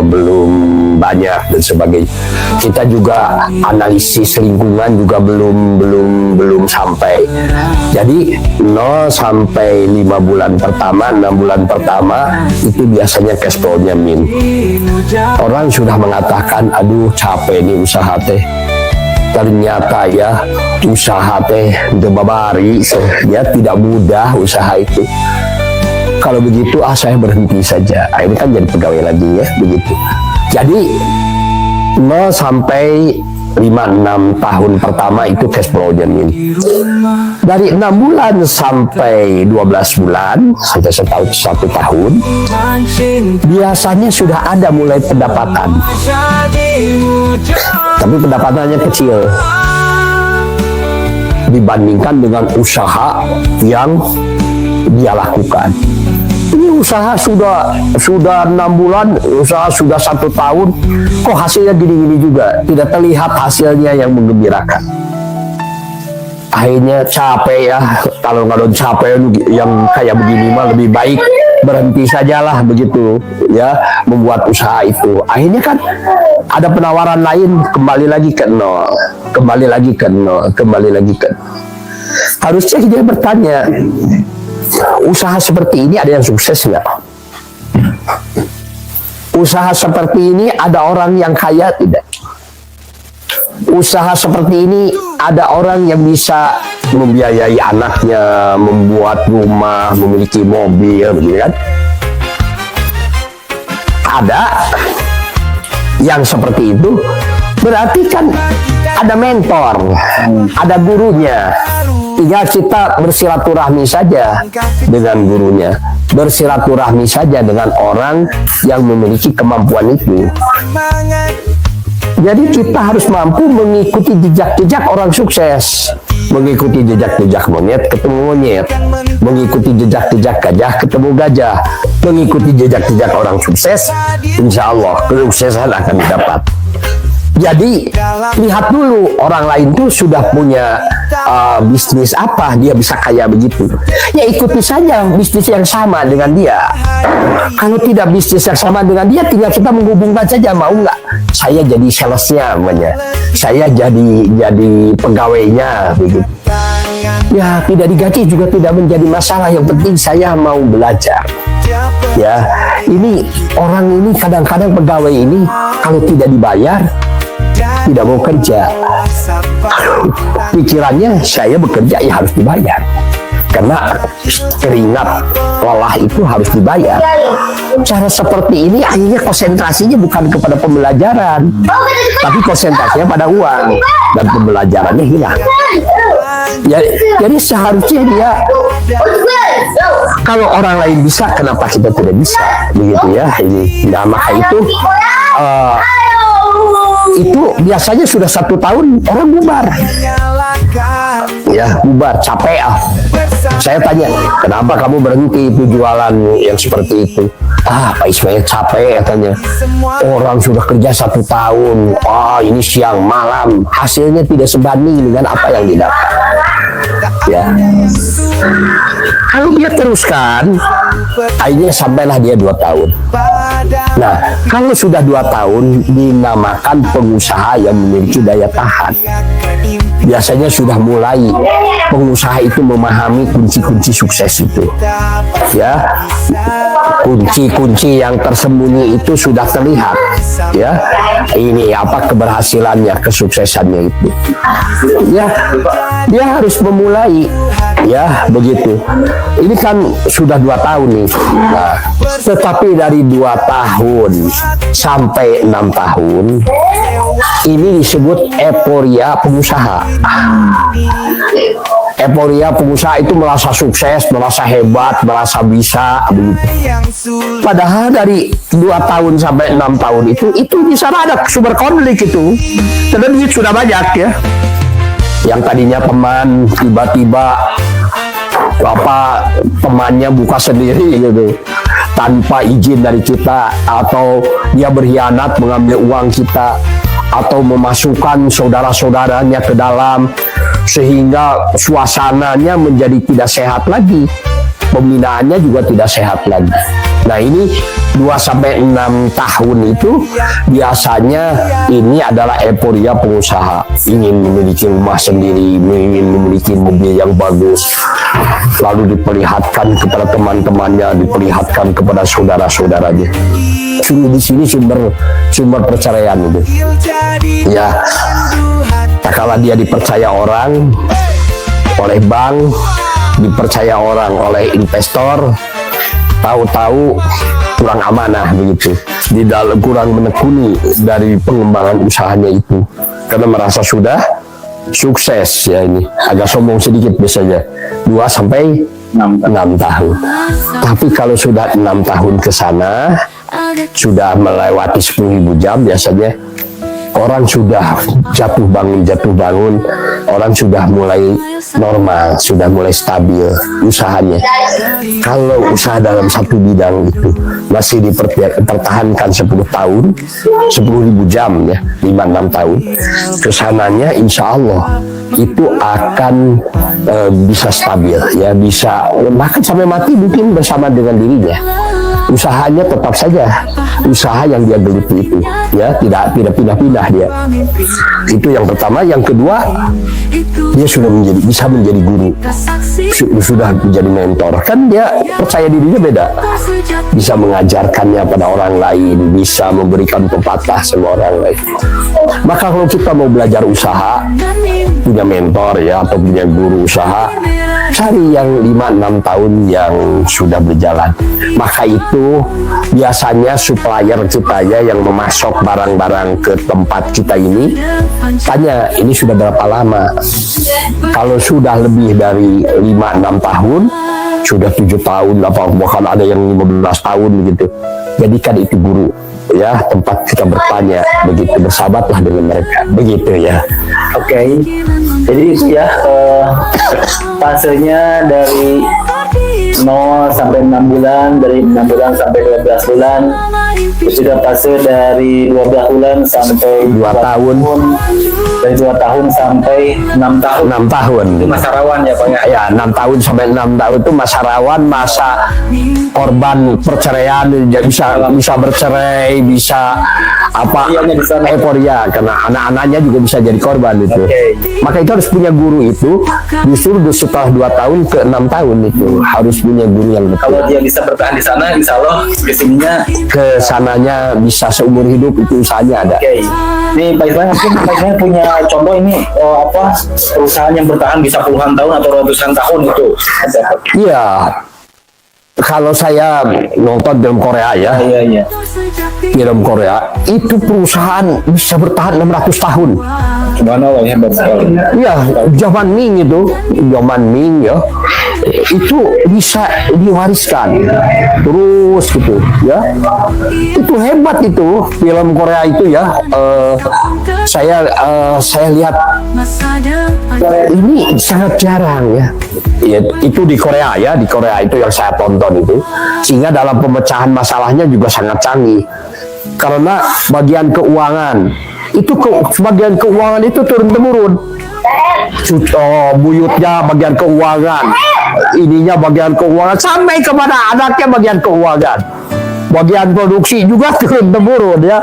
belum banyak dan sebagainya. Kita juga analisis lingkungan juga belum sampai. Jadi 0 sampai 5 bulan pertama, 6 bulan pertama itu biasanya cash flow-nya min. Orang sudah mengatakan, aduh capek nih usaha teh. Ternyata ya usaha teh babari, ya tidak mudah usaha itu. Kalau begitu saya berhenti saja. Ini kan jadi pegawai lagi ya begitu. Jadi 0 sampai 5-6 tahun pertama itu cash flow-nya min. Dari 6 bulan sampai 12 bulan sampai 1 tahun biasanya sudah ada mulai pendapatan. Tapi pendapatannya kecil dibandingkan dengan usaha yang dia lakukan. Ini usaha sudah 6 bulan, usaha sudah 1 tahun, kok hasilnya gini-gini juga, tidak terlihat hasilnya yang menggembirakan. Akhirnya capek ya, kalau capek yang kayak begini mah lebih baik berhenti sajalah begitu ya membuat usaha itu. Akhirnya kan ada penawaran lain, kembali lagi ke nol. Harusnya dia bertanya, usaha seperti ini ada yang sukses nggak? Usaha seperti ini ada orang yang kaya tidak? Usaha seperti ini ada orang yang bisa membiayai anaknya, membuat rumah, memiliki mobil, begitu kan? Ada yang seperti itu, berarti kan ada mentor, ada gurunya. Tinggal kita bersilaturahmi saja dengan gurunya, bersilaturahmi saja dengan orang yang memiliki kemampuan itu. Jadi kita harus mampu mengikuti jejak-jejak orang sukses, mengikuti jejak-jejak monyet ketemu monyet, mengikuti jejak-jejak gajah ketemu gajah, mengikuti jejak-jejak orang sukses. Insya Allah kesuksesan akan didapat. Jadi lihat dulu orang lain tuh sudah punya bisnis apa, dia bisa kaya begitu. Ya ikuti saja bisnis yang sama dengan dia. Kalau tidak bisnis yang sama dengan dia, tinggal kita menghubungkan saja, mau nggak? Saya jadi salesnya namanya, saya jadi pegawainya begitu. Ya tidak digaji juga tidak menjadi masalah, yang penting saya mau belajar. Ya ini orang ini kadang-kadang pegawai ini kalau tidak dibayar tidak mau kerja. Pikirannya saya bekerja ya harus dibayar, karena keringat lelah itu harus dibayar. Cara seperti ini akhirnya konsentrasinya bukan kepada pembelajaran, tapi konsentrasinya pada uang dan pembelajarannya hilang. Ya, jadi seharusnya dia, kalau orang lain bisa, kenapa kita tidak bisa, begitu ya? Ini, nah maka itu biasanya sudah 1 tahun orang bubar. ya bubar, capek ah. Saya tanya, kenapa kamu berhenti itu jualan yang seperti itu? Pak Ismail capek katanya. Orang sudah kerja 1 tahun, ini siang malam, hasilnya tidak sebanding dengan apa yang didapat. Ya, kalau dia teruskan, akhirnya sampailah dia 2 tahun. Nah, kalau sudah 2 tahun dinamakan pengusaha yang memiliki daya tahan. Biasanya sudah mulai pengusaha itu memahami kunci-kunci sukses itu. Ya, kunci-kunci yang tersembunyi itu sudah terlihat. Ya, ini apa keberhasilannya, kesuksesannya itu. Ya, dia harus memulai. Ya, begitu. Ini kan sudah 2 tahun nih. Nah, tetapi dari 2 tahun sampai 6 tahun ini disebut euforia pengusaha. Euforia pengusaha itu merasa sukses, merasa hebat, merasa bisa begitu. Padahal dari 2 tahun sampai 6 tahun itu di sana ada sumber konflik itu. Karena duit sudah banyak ya. Yang tadinya teman tiba-tiba temannya buka sendiri gitu tanpa izin dari kita, atau dia berkhianat mengambil uang kita, atau memasukkan saudara-saudaranya ke dalam, sehingga suasananya menjadi tidak sehat lagi, pembinaannya juga tidak sehat lagi. Nah, ini 2-6 tahun itu biasanya ini adalah euforia pengusaha, ingin memiliki rumah sendiri, ingin memiliki mobil yang bagus, lalu diperlihatkan kepada teman-temannya, diperlihatkan kepada saudara-saudaranya. Di sini sumber perceraian itu. Ya, kalau dia dipercaya orang oleh bank, dipercaya orang oleh investor, tahu-tahu kurang amanah begitu, di dalam kurang menekuni dari pengembangan usahanya itu, karena merasa sudah sukses. Ya, ini agak sombong sedikit biasanya 2-6 tahun. Tapi kalau sudah 6 tahun ke sana, sudah melewati 10.000 jam, biasanya orang sudah jatuh bangun, orang sudah mulai normal, sudah mulai stabil usahanya. Kalau usaha dalam satu bidang itu masih dipertahankan 10 tahun, 10.000 jam ya, 5-6 tahun, kesananya insya Allah itu akan bisa stabil ya, bisa bahkan sampai mati mungkin bersama dengan dirinya. Usahanya tetap saja usaha yang dia geluti itu ya, tidak pindah-pindah dia. Itu yang pertama. Yang kedua, dia sudah bisa menjadi guru, sudah menjadi mentor, kan dia percaya dirinya beda, bisa mengajarkannya pada orang lain, bisa memberikan pepatah sama orang lain. Maka kalau kita mau belajar usaha, punya mentor ya, atau punya guru usaha, cari yang 5-6 tahun yang sudah berjalan. Maka itu biasanya supplier kita ya, yang memasok barang-barang ke tempat kita ini, tanya ini sudah berapa lama. Kalau sudah lebih dari 5-6 tahun, sudah 7 tahun, bahkan ada yang 15 tahun begitu, jadikan itu guru ya, tempat kita bertanya begitu, bersahabatlah dengan mereka begitu ya. Oke. Jadi itu ya fasenya dari 0 sampai 6 bulan, dari 6 bulan sampai 12 bulan, sudah fase dari 12 bulan sampai 2 tahun, dari 2 tahun sampai 6 tahun. 6 tahun. Itu masa rawan ya Pak ya? Ya, 6 tahun sampai 6 tahun itu masa rawan, masa korban perceraian, bisa bercerai, bisa euforia, karena anak-anaknya juga bisa jadi korban itu. Maka itu harus punya guru itu, justru setelah 2 tahun ke 6 tahun itu harus punya guru yang betul. Kalau dia bisa bertahan di sana, insya Allah kesananya bisa seumur hidup, itu usahanya ada. Nih Pak Ismail, mungkin Pak Ismail punya contoh ini perusahaan yang bertahan bisa puluhan tahun atau ratusan tahun itu. Iya. Kalau saya nonton film Korea ya, film Korea itu perusahaan bisa bertahan 600 tahun. Subhanallah, hebat sekali. Ya, zaman Ming ya, itu bisa diwariskan terus gitu ya. Itu hebat itu film Korea itu ya. Saya lihat ini sangat jarang ya. Ya, itu di Korea ya, di Korea itu yang saya tonton itu, sehingga dalam pemecahan masalahnya juga sangat canggih. Karena bagian keuangan itu bagian keuangan itu turun temurun. Buyutnya bagian keuangan, ininya bagian keuangan, sampai kepada anaknya bagian keuangan. Bagian produksi juga turun temurun ya,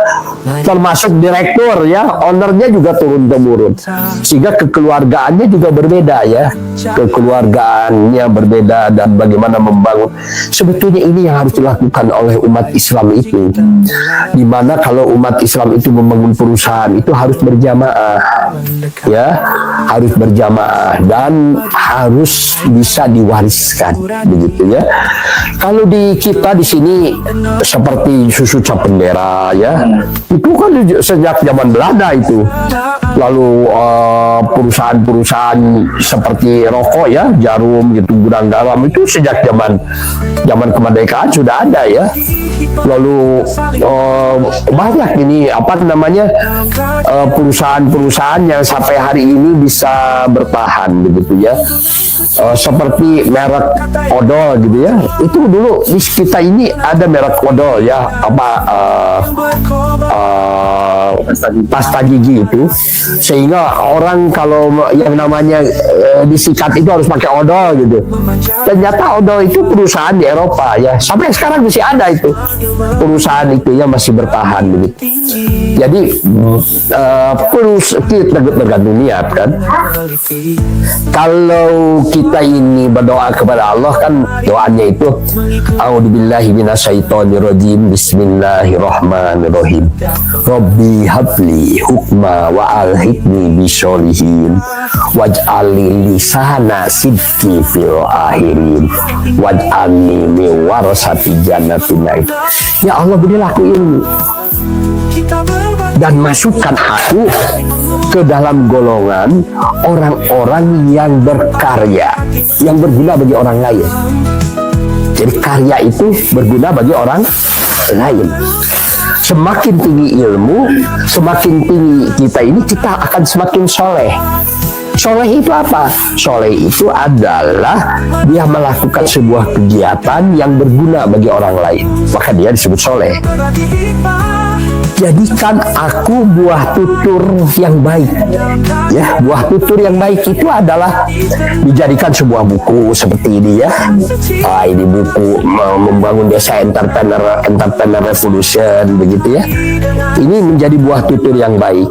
termasuk direktur ya, ownernya juga turun temurun, sehingga kekeluargaannya juga berbeda ya, kekeluargaannya berbeda dan bagaimana membangun. Sebetulnya ini yang harus dilakukan oleh umat Islam itu, dimana kalau umat Islam itu membangun perusahaan itu harus berjamaah ya, harus berjamaah dan harus bisa diwariskan begitu ya. Kalau di kita di sini seperti susu cap bendera ya, itu kan sejak zaman Belanda itu. Lalu perusahaan-perusahaan seperti rokok ya, jarum gitu, gudang garam itu sejak zaman kemerdekaan sudah ada ya. Lalu banyak ini apa namanya perusahaan-perusahaan yang sampai hari ini bisa bertahan begitu ya. Seperti merek odol gitu ya, itu dulu di kita ini ada merek odol ya, apa pasta gigi itu, sehingga orang kalau yang namanya disikat itu harus pakai odol gitu. Ternyata odol itu perusahaan di Eropa ya, sampai sekarang masih ada itu perusahaan itu ya, masih bertahan begitu. Jadi kita tergantung niat kan. Kalau kita ini berdoa kepada Allah kan doanya itu a'udzubillahi minasyaitonirrajim, bismillahirrahmanirrahim, Rabbi habli hukma wa alhiqni bisolihin waj'alli lisana sidqi fil akhirin waj'alni min warasati jannatin na'im. Ya Allah, berilah aku ilmu dan masukkan aku ke dalam golongan orang-orang yang berkarya, yang berguna bagi orang lain. Jadi karya itu berguna bagi orang lain. Semakin tinggi ilmu, semakin tinggi kita ini, kita akan semakin soleh. Soleh itu apa? Soleh itu adalah dia melakukan sebuah kegiatan yang berguna bagi orang lain, maka dia disebut soleh. Jadikan aku buah tutur yang baik ya. Buah tutur yang baik itu adalah dijadikan sebuah buku seperti ini ya. Ini buku membangun desa entrepreneur revolution begitu ya. Ini menjadi buah tutur yang baik.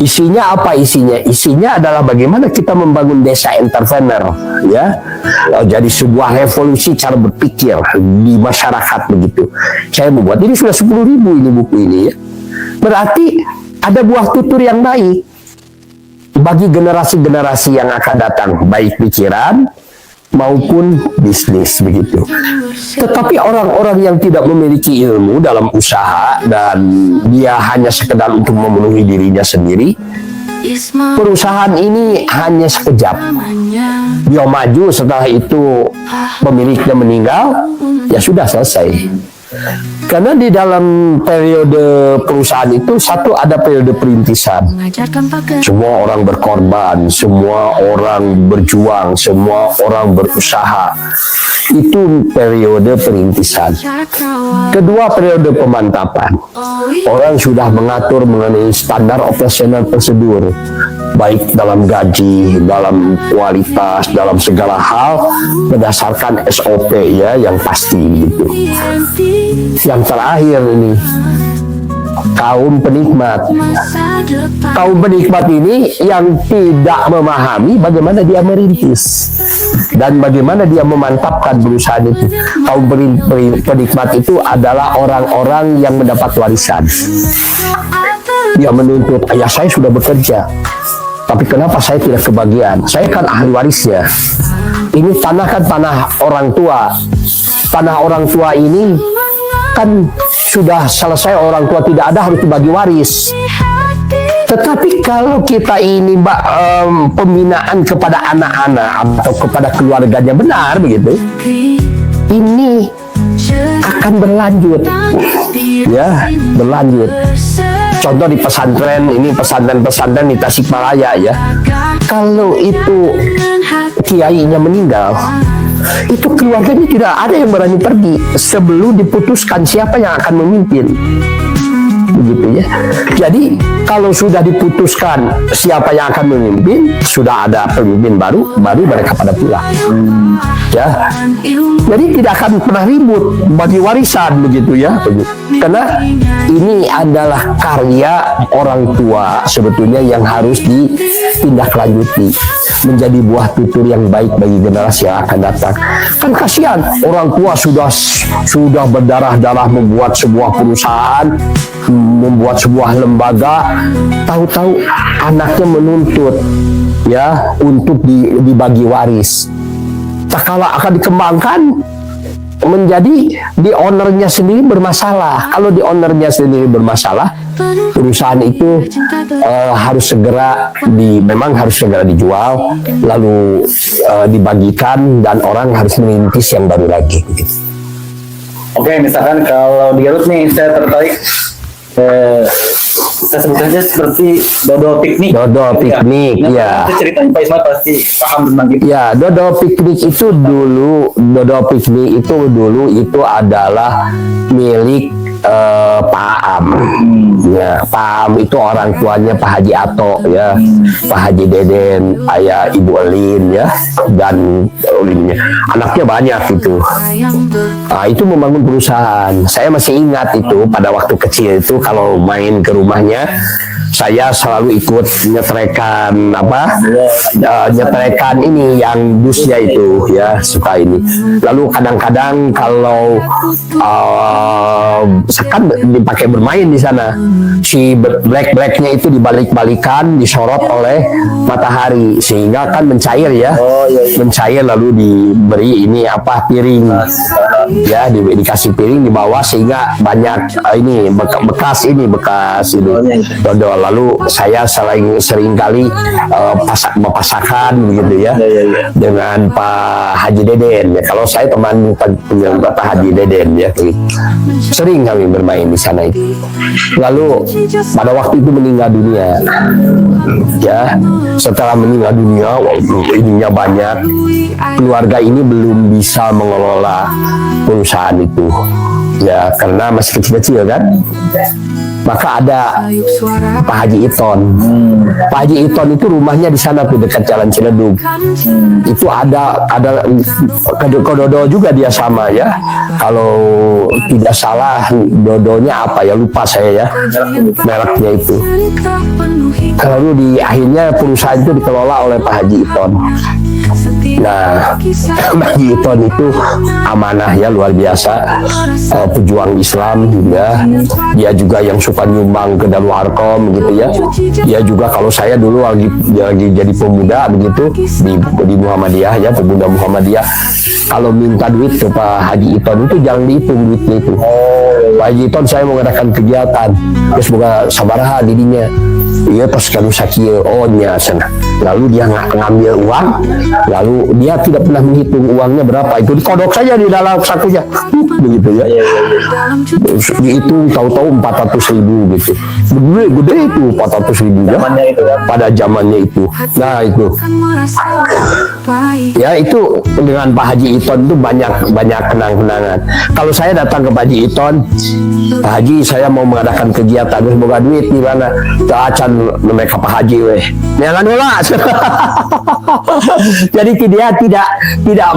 Isinya apa isinya? Isinya adalah bagaimana kita membangun desa entrepreneur ya. Jadi sebuah revolusi cara berpikir di masyarakat begitu. Saya membuat ini sudah 10.000 ini buku ini ya. Berarti ada buah tutur yang baik bagi generasi-generasi yang akan datang, baik pikiran maupun bisnis begitu. Tetapi orang-orang yang tidak memiliki ilmu dalam usaha dan dia hanya sekedar untuk memenuhi dirinya sendiri, perusahaan ini hanya sekejap. Dia maju, setelah itu pemiliknya meninggal, ya sudah selesai. Karena di dalam periode perusahaan itu satu ada periode perintisan. Semua orang berkorban, semua orang berjuang, semua orang berusaha. Itu periode perintisan. Kedua, periode pemantapan. Orang sudah mengatur mengenai standar operasional prosedur, baik dalam gaji, dalam kualitas, dalam segala hal berdasarkan SOP ya yang pasti gitu. Yang terakhir ini kaum penikmat. Kaum penikmat ini yang tidak memahami bagaimana dia merintis dan bagaimana dia memantapkan perusahaan itu. Kaum penikmat itu adalah orang-orang yang mendapat warisan. Dia menuntut, ayah saya sudah bekerja, tapi kenapa saya tidak kebagian? Saya kan ahli warisnya. Ini tanah kan tanah orang tua. Tanah orang tua ini kan sudah selesai, orang tua tidak ada, harus dibagi waris. Tetapi kalau kita ini Mbak, pembinaan kepada anak-anak atau kepada keluarganya benar begitu, ini akan berlanjut, ya, berlanjut. Contoh di pesantren, ini pesantren di Tasikmalaya ya. Kalau itu kiainya meninggal, itu keluarganya tidak ada yang berani pergi sebelum diputuskan siapa yang akan memimpin. Begitu ya. Jadi kalau sudah diputuskan siapa yang akan memimpin, sudah ada pemimpin baru mereka pada pulang. Ya. Jadi tidak akan pernah ribut bagi warisan begitu ya. Karena ini adalah karya orang tua sebetulnya yang harus ditindaklanjuti menjadi buah tutur yang baik bagi generasi yang akan datang. Kan kasihan orang tua sudah berdarah-darah membuat sebuah perusahaan, membuat sebuah lembaga, tahu-tahu anaknya menuntut ya untuk dibagi waris. Tak kala akan dikembangkan menjadi di ownernya sendiri bermasalah. Kalau di ownernya sendiri bermasalah, perusahaan itu memang harus segera dijual, lalu dibagikan dan orang harus merintis yang baru lagi. Oke, misalkan kalau di Garut nih saya tertarik, kita sebut saja seperti dodol piknik. Dodol piknik, ya. Itu ceritanya Pak Ismail pasti paham tentang itu. Ya, dodol piknik itu dulu itu adalah milik Pak Am. Ya, Pak Am itu orang tuanya Pak Haji Ato ya, Pak Haji Deden, ayah Ibu Elin ya, dan Elinnya. Anaknya banyak itu. Nah, itu membangun perusahaan. Saya masih ingat itu pada waktu kecil itu kalau main ke rumahnya, saya selalu ikut nyetrekan nyetrekan ini yang busnya itu ya, suka ini. Lalu kadang-kadang kalau kan dipakai bermain di sana, si black-blacknya itu dibalik-balikan, disorot oleh matahari sehingga kan mencair ya, mencair lalu diberi ini piring ya, dikasih piring di bawah sehingga banyak ini bekas itu dodol. Lalu saya sering kali pasakan begitu ya dengan Pak Haji Deden ya. Kalau saya teman Pak Haji Deden ya, sering kami bermain di sana itu. Lalu pada waktu itu meninggal dunia ya. Setelah meninggal dunia, ininya banyak, keluarga ini belum bisa mengelola perusahaan itu ya karena masih kecil-kecil kan. Maka ada Pak Haji Iton. Pak Haji Iton itu rumahnya di sana tuh dekat Jalan Ciledug. Itu ada dodol juga dia sama ya. Kalau tidak salah dodolnya apa ya, lupa saya ya mereknya itu. Lalu akhirnya perusahaan itu dikelola oleh Pak Haji Iton. Nah, Pak Haji Iton itu amanah ya, luar biasa, pejuang Islam ya. Dia juga yang suka nyumbang ke Darul Arkom gitu ya. Dia juga, kalau saya dulu lagi jadi pemuda begitu di Muhammadiyah ya, pemuda Muhammadiyah, kalau minta duit ke Pak Haji Iton itu jangan dihitung duitnya itu. Pak Haji Iton saya mau mengadakan kegiatan, terus buka sabaraha didinya. Iya pas kalau sakit nya sana. Lalu dia ngambil uang, lalu dia tidak pernah menghitung uangnya berapa, itu dikodok saja di dalam sakunya begitu ya. Itu tahu-tahu 400.000 gitu, gede itu 400.000 ya pada zamannya itu. Nah itu ya, itu dengan Pak Haji Iton itu banyak kenang-kenangan. Kalau saya datang ke Pak Haji Iton, Pak Haji saya mau mengadakan kegiatan, semoga duit di mana acan mereka Pak Haji weh jangan nolak. Jadi dia tidak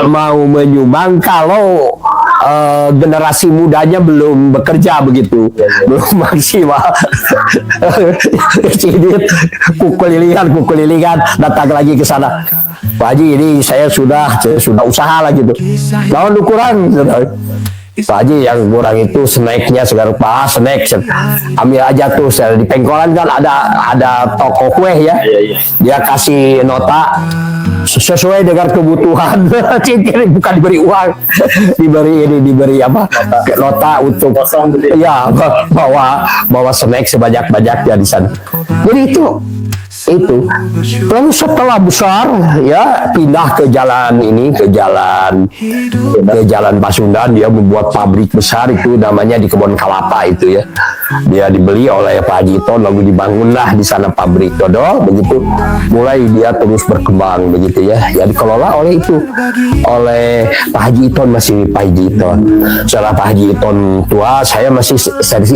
mau menyumbang kalau generasi mudanya belum bekerja begitu, belum maksimal. Cidit kukulilingan datang lagi ke sana, Pak Haji ini saya sudah usaha lah gitu, lawan ukuran. Pak Haji yang kurang itu snacknya segala rupa snack, ambil aja tuh. Di Pengkolan kan ada toko kue ya, dia kasih nota sesuai dengan kebutuhan. Bukan diberi uang, diberi apa, nota untuk ya bawa snack sebanyak-banyaknya di sana. Jadi itu lalu setelah besar ya pindah ke jalan Pasundan, dia membuat pabrik besar itu namanya di Kebon Kelapa itu ya. Dia dibeli oleh Pak Haji Iton, lalu dibangunlah di sana pabrik dodol, begitu mulai dia terus berkembang begitu ya. Ya dikelola oleh Pak Haji Iton, masih Pak Haji Iton. Setelah Pak Haji Iton tua, saya masih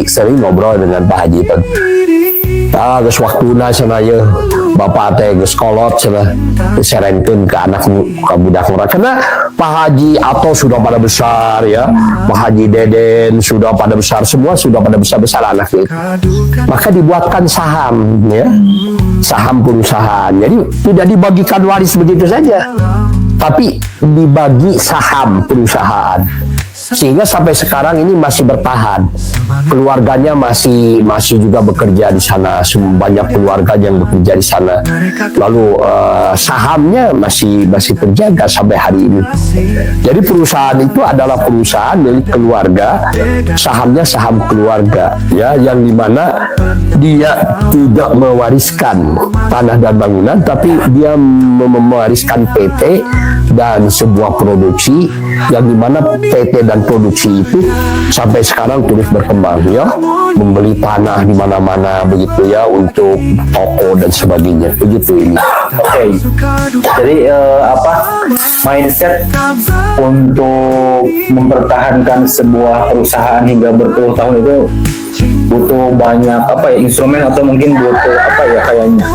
sering ngobrol dengan Pak Haji Iton. Geus waktuna cenah ye bapak teh geus kolot cenah diserenkeun ke anak ke budak murah, karena Pak Haji Ato sudah pada besar ya, Pak Haji Deden sudah pada besar, semua sudah pada besar anaknya. Maka dibuatkan saham ya, saham perusahaan. Jadi tidak dibagikan waris begitu saja, tapi dibagi saham perusahaan. Sehingga sampai sekarang ini masih bertahan, keluarganya masih juga bekerja di sana, banyak keluarga yang bekerja di sana. Lalu sahamnya masih terjaga sampai hari ini. Jadi perusahaan itu adalah perusahaan milik keluarga, sahamnya saham keluarga ya, yang dimana dia tidak mewariskan tanah dan bangunan, tapi dia mewariskan PT dan sebuah produksi, yang dimana PT dan produksi itu sampai sekarang terus berkembang ya, membeli tanah di mana-mana begitu ya, untuk toko dan sebagainya begitu ini. Oke. Jadi mindset untuk mempertahankan sebuah perusahaan hingga berpuluh tahun itu butuh banyak instrumen, atau mungkin butuh kayaknya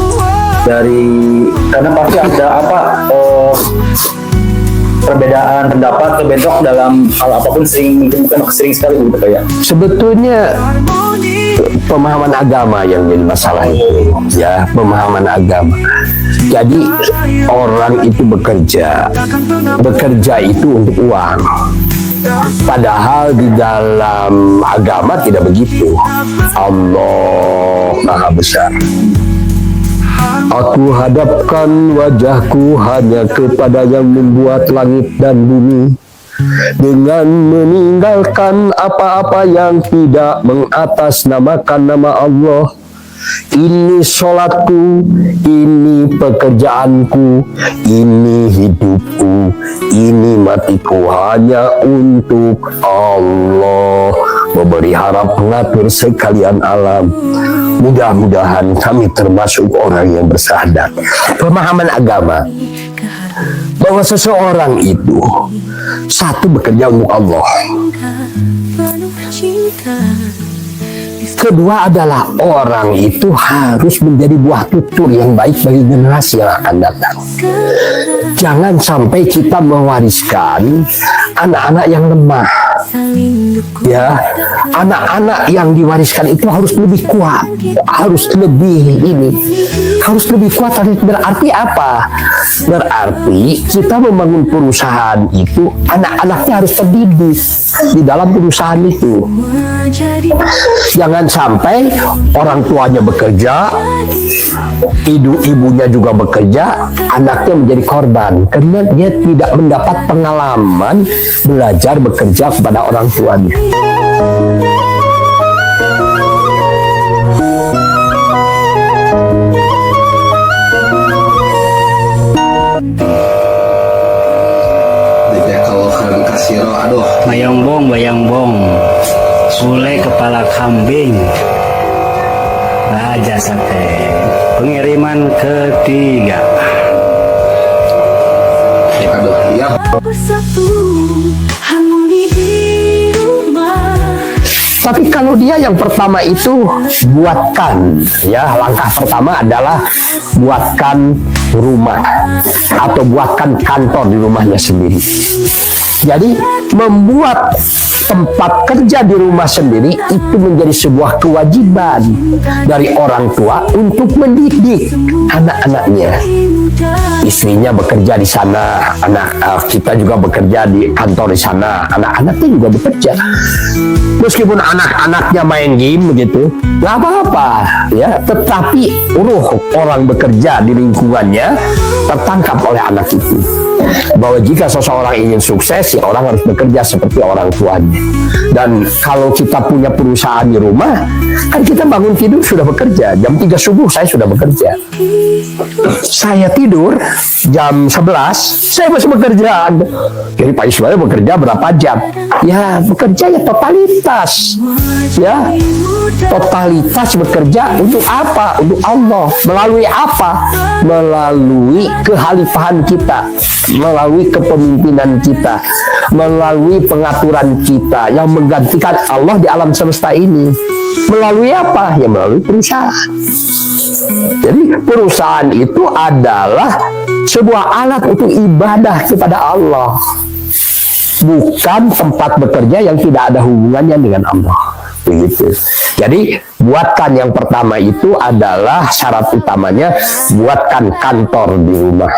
karena pasti ada perbedaan pendapat terbentuk dalam hal apapun, mungkin sering sekali gitu kayak. Sebetulnya pemahaman agama yang jadi masalah itu ya, pemahaman agama. Jadi orang itu bekerja itu untuk uang, padahal di dalam agama tidak begitu. Allah Maha Besar. Aku hadapkan wajahku hanya kepada yang membuat langit dan bumi, dengan meninggalkan apa-apa yang tidak mengatasnamakan nama Allah. Ini sholatku, ini pekerjaanku, ini hidupku, ini matiku, hanya untuk Allah. Memberi harap pengatur sekalian alam. Mudah-mudahan kami termasuk orang yang bersyahadat. Pemahaman agama bahwa seseorang itu satu bekerja untuk Allah, kedua adalah orang itu harus menjadi buah tutur yang baik bagi generasi yang akan datang. Jangan sampai kita mewariskan anak-anak yang lemah. Ya, anak-anak yang diwariskan itu harus lebih kuat, harus lebih kuat. Berarti apa? Berarti kita membangun perusahaan itu, anak-anaknya harus terdidik di dalam perusahaan itu. Jangan sampai orang tuanya bekerja, ibunya juga bekerja, anaknya menjadi korban karena dia tidak mendapat pengalaman belajar bekerja kepada orang tuanya. Bayang-bong, sule kepala kambing, raja sate. Pengiriman ketiga. Tapi kalau dia yang pertama itu buatkan, ya langkah pertama adalah buatkan rumah atau buatkan kantor di rumahnya sendiri. Jadi membuat tempat kerja di rumah sendiri itu menjadi sebuah kewajiban dari orang tua untuk mendidik anak-anaknya. Istrinya bekerja di sana, kita juga bekerja di kantor di sana, anak-anaknya juga bekerja. Meskipun anak-anaknya main game begitu, nggak apa-apa ya. Tetapi orang bekerja di lingkungannya tertangkap oleh anak itu. Bahwa jika seseorang ingin sukses, ya orang harus bekerja seperti orang tuanya. Dan kalau kita punya perusahaan di rumah, kan kita bangun tidur sudah bekerja. Jam 3 subuh saya sudah bekerja. Saya tidur jam 11, saya masih bekerja. Jadi Pak Ismail bekerja berapa jam? Ya bekerja ya totalitas. Ya totalitas bekerja untuk apa? Untuk Allah. Melalui apa? Melalui kehalifahan kita, melalui kepemimpinan kita, melalui pengaturan kita yang menggantikan Allah di alam semesta ini. Melalui apa? Ya melalui perusahaan. Jadi perusahaan itu adalah sebuah alat untuk ibadah kepada Allah, bukan tempat bekerja yang tidak ada hubungannya dengan Allah. Begitu. Jadi buatkan yang pertama itu adalah syarat utamanya, buatkan kantor di rumah.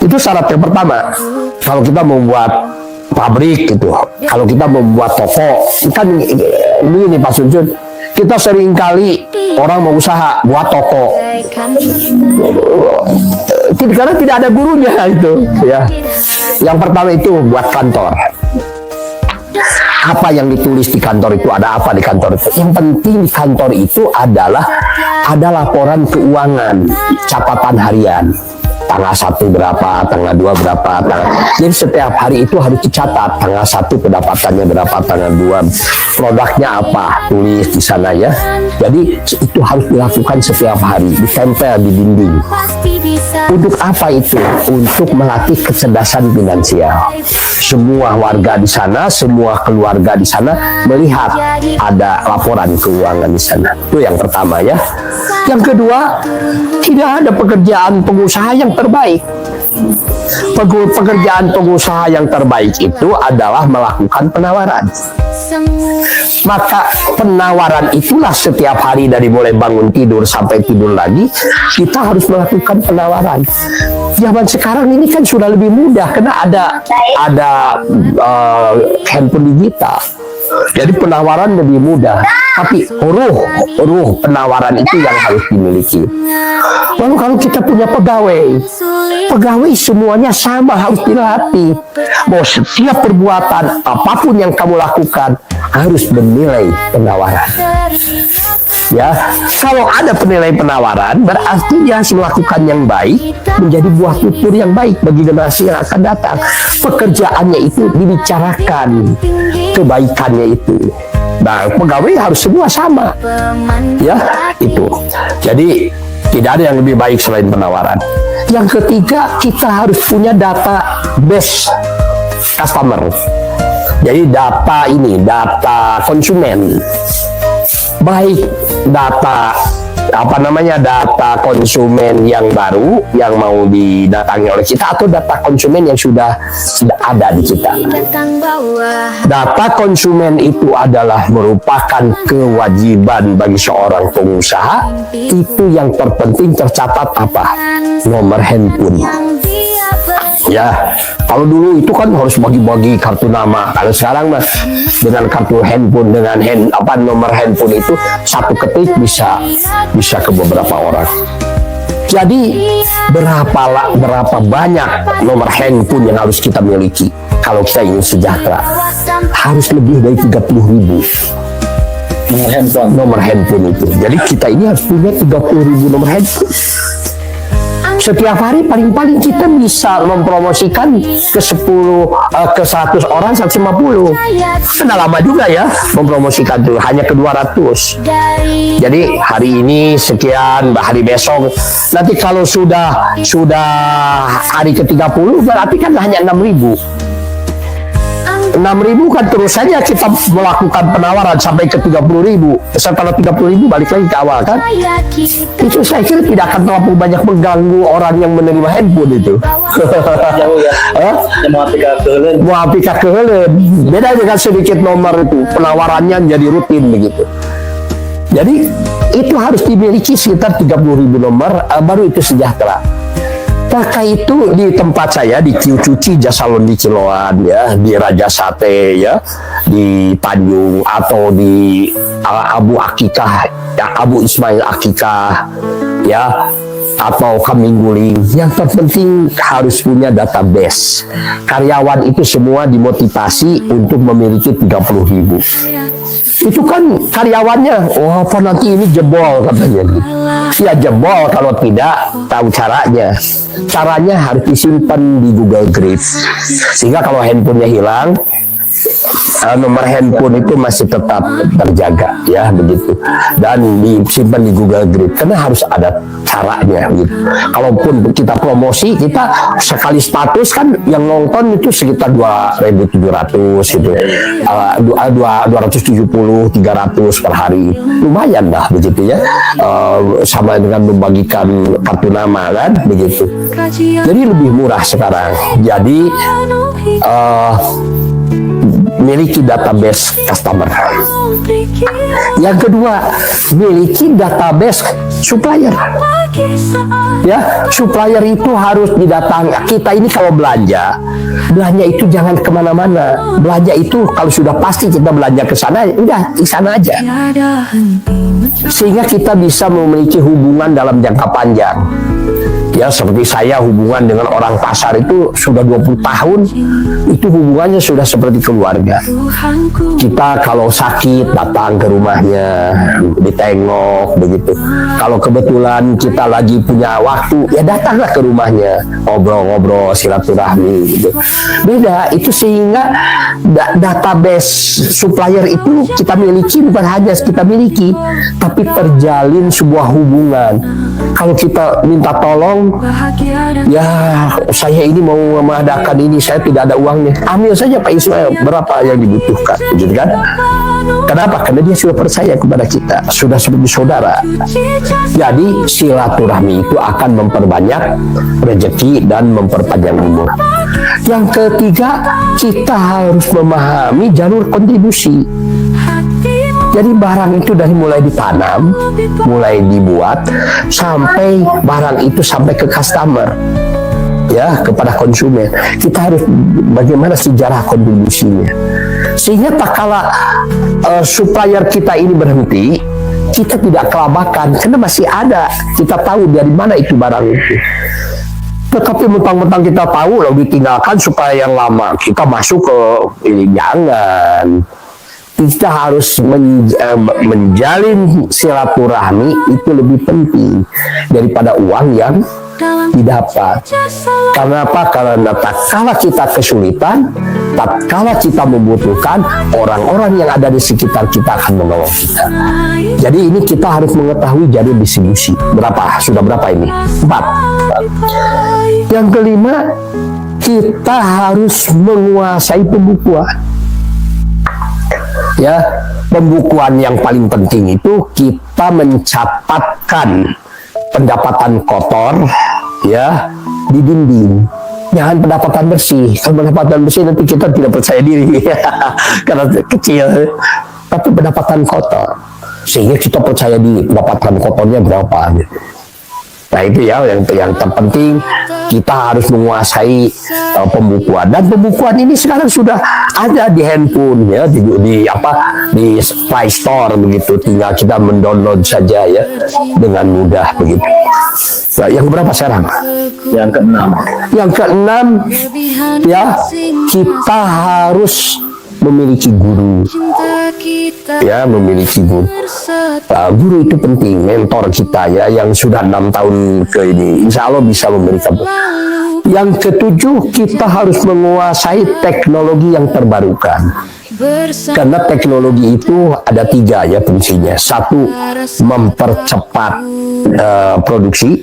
Itu syarat yang pertama. Kalau kita membuat pabrik gitu, kalau kita membuat toko, kan ini Pak Sunjun, kita sering kali orang mau usaha buat toko, karena tidak ada gurunya itu. Ya, yang pertama itu buat kantor. Apa yang ditulis di kantor itu, ada apa di kantor itu? Yang penting di kantor itu adalah ada laporan keuangan, catatan harian. Tanggal 1 berapa, tanggal 2 berapa, jadi setiap hari itu harus dicatat. Tanggal 1 pendapatannya berapa, tanggal 2 produknya apa, tulis di sana ya. Jadi itu harus dilakukan setiap hari, ditempel di dinding. Untuk apa itu? Untuk melatih kecerdasan finansial. Semua warga di sana, semua keluarga di sana melihat ada laporan keuangan di sana. Itu yang pertama ya. Yang kedua, tidak ada pekerjaan pengusaha yang terbaik. Pekerjaan pengusaha yang terbaik itu adalah melakukan penawaran. Maka penawaran itulah setiap hari dari mulai bangun tidur sampai tidur lagi, kita harus melakukan penawaran. Zaman sekarang ini kan sudah lebih mudah karena ada handphone digital. Jadi penawaran lebih mudah, tapi ruh penawaran itu yang harus dimiliki. Lalu kalau kita punya pegawai semuanya sama, harus dilatih. Bahwa setiap perbuatan apapun yang kamu lakukan harus bernilai penawaran. Ya, kalau ada penilaian penawaran, berarti dia harus melakukan yang baik, menjadi buah tutur yang baik bagi generasi yang akan datang. Pekerjaannya itu dibicarakan, kebaikannya itu. Nah, pegawai harus semua sama. Ya, itu. Jadi tidak ada yang lebih baik selain penawaran. Yang ketiga, kita harus punya data base customer. Jadi data konsumen. Baik data data konsumen yang baru yang mau didatangi oleh kita, atau data konsumen yang sudah ada di kita. Data konsumen itu adalah merupakan kewajiban bagi seorang pengusaha. Itu yang terpenting tercatat apa? Nomor handphone. Ya, kalau dulu itu kan harus bagi-bagi kartu nama. Kalau sekarang mas dengan kartu handphone, dengan nomor handphone itu satu ketik bisa ke beberapa orang. Jadi berapa banyak nomor handphone yang harus kita miliki kalau kita ingin sejahtera? Harus lebih dari 30.000 nomor handphone itu. Jadi kita ini harus punya 30.000 nomor handphone. Setiap hari paling-paling kita bisa mempromosikan ke 100 orang 150. Sudah lama juga ya mempromosikan tuh, hanya ke 200. Jadi hari ini sekian, hari besok. Nanti kalau sudah hari ke-30 berarti kan hanya 6.000. 6.000 kan terus saja kita melakukan penawaran sampai ke 30.000. Setelah 30.000 balik lagi ke awal kan. Itu saya kira tidak akan terlalu banyak mengganggu orang yang menerima handphone itu. Jauh ya. Mau aplikasi kehelen. Mau aplikasi kehelen. Beda dengan sedikit nomor itu, penawarannya jadi rutin begitu. Jadi itu harus dimiliki sekitar 30.000 nomor, baru itu sejahtera. Maka itu di tempat saya di Cuci Jasa Salon di Ciloan ya, di Raja Sate ya, di Tanjung atau di Abu Akikah, ya, Abu Ismail Akikah ya, atau Kambing Guling. Yang terpenting harus punya database. Karyawan itu semua dimotivasi untuk memiliki 30.000. Itu kan karyawannya, oh apa nanti ini jebol katanya. Ya jebol kalau tidak tahu caranya. Caranya harus disimpan di Google Drive. Sehingga kalau handphonenya hilang, nomor handphone itu masih tetap terjaga ya begitu, dan disimpan di Google Drive karena harus ada caranya gitu. Kalaupun kita promosi, kita sekali status kan yang nonton itu sekitar 2.700 gitu, 270 300 per hari, lumayan lah begitu ya, sama dengan membagikan kartu nama kan begitu. Jadi lebih murah sekarang. Jadi miliki database customer. Yang kedua, miliki database supplier. Ya, supplier itu harus didatangi. Kita ini kalau belanja itu jangan kemana-mana. Belanja itu kalau sudah pasti kita belanja ke sana, udah di sana aja. Sehingga kita bisa memiliki hubungan dalam jangka panjang. Ya seperti saya hubungan dengan orang pasar itu sudah 20 tahun, itu hubungannya sudah seperti keluarga. Kita kalau sakit datang ke rumahnya, ditengok begitu. Kalau kebetulan kita lagi punya waktu, ya datanglah ke rumahnya, ngobrol-ngobrol, silaturahmi gitu. Beda itu, sehingga database supplier itu kita miliki, bukan hanya kita miliki, tapi terjalin sebuah hubungan. Kalau kita minta tolong, ya saya ini mau mengadakan ini, saya tidak ada uangnya, ambil saja Pak Ismail berapa yang dibutuhkan, gitu kan? Kenapa? Karena dia sudah percaya kepada kita, sudah seperti saudara. Jadi silaturahmi itu akan memperbanyak rezeki dan memperpanjang umur. Yang ketiga, kita harus memahami jalur kontribusi. Jadi barang itu dari mulai ditanam, mulai dibuat, sampai barang itu sampai ke customer, ya, kepada konsumen. Kita harus bagaimana sejarah kontribusinya. Sehingga tak kala supplier kita ini berhenti, kita tidak kelabakan, karena masih ada. Kita tahu dari mana itu barang itu. Tetapi mentang-mentang kita tahu, lalu ditinggalkan supaya yang lama kita masuk ke ini, jangan. Kita harus menjalin silaturahmi, itu lebih penting daripada uang yang didapat. Karena apa? Karena tatkala kita kesulitan, tatkala kita membutuhkan, orang-orang yang ada di sekitar kita akan menolong kita. Jadi ini kita harus mengetahui jalur distribusi. Berapa? Sudah berapa ini? 4. Yang kelima, kita harus menguasai pembukuan. Ya, pembukuan yang paling penting itu kita mencatatkan pendapatan kotor ya di dinding. Jangan pendapatan bersih. Kalau pendapatan bersih nanti kita tidak percaya diri karena kecil. Tapi pendapatan kotor, sehingga kita percaya diri pendapatan kotornya berapa. Nah itu ya yang terpenting, kita harus menguasai pembukuan, dan pembukuan ini sekarang sudah ada di handphone ya, di Play Store begitu, tinggal kita mendownload saja ya dengan mudah begitu. Nah, yang berapa sekarang? Yang keenam. Yang keenam ya, kita harus memiliki guru, ya, memiliki guru. Guru itu penting, mentor kita ya, yang sudah 6 tahun ke ini, insya Allah bisa memberikan. Yang ketujuh, kita harus menguasai teknologi yang terbarukan. Karena teknologi itu ada 3 ya fungsinya. 1, mempercepat produksi.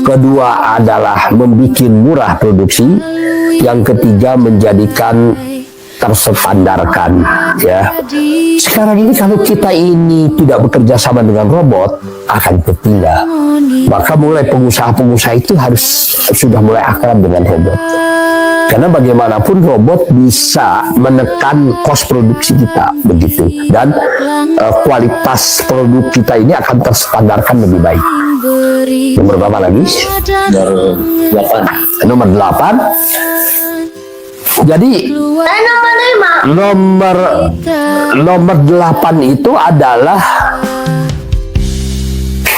Kedua adalah membuat murah produksi. Yang ketiga, menjadikan terstandarkan, ya. Sekarang ini kalau kita ini tidak bekerja sama dengan robot, akan tertinggal. Maka mulai pengusaha-pengusaha itu harus sudah mulai akrab dengan robot. Karena bagaimanapun robot bisa menekan kos produksi kita, begitu. Dan kualitas produk kita ini akan terstandarkan lebih baik. Nomor berapa lagi? Nomor 8. Jadi nomor 8 itu adalah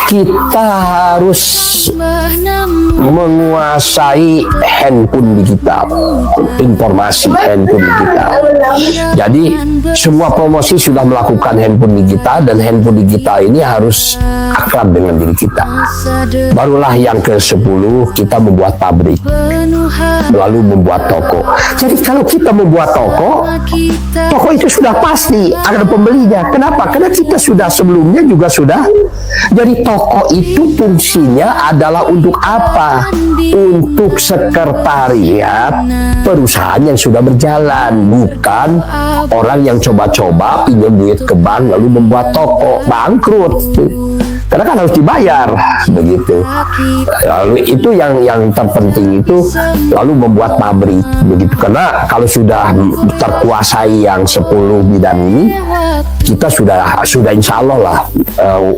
kita harus menguasai handphone digital, informasi handphone digital. Jadi semua promosi sudah melakukan handphone digital, dan handphone digital ini harus akrab dengan diri kita. Barulah yang ke-10 kita membuat pabrik, lalu membuat toko. Jadi kalau kita membuat toko itu sudah pasti ada pembelinya. Kenapa? Karena kita sudah sebelumnya juga sudah. Jadi toko itu fungsinya adalah untuk apa? Untuk sekretariat perusahaan yang sudah berjalan, bukan orang yang coba-coba pinjam duit ke bank lalu membuat toko, bangkrut. Karena kan harus dibayar, begitu. Lalu itu yang terpenting itu, lalu membuat pabrik, begitu. Karena kalau sudah terkuasai yang 10 bidang ini, kita sudah insya Allah lah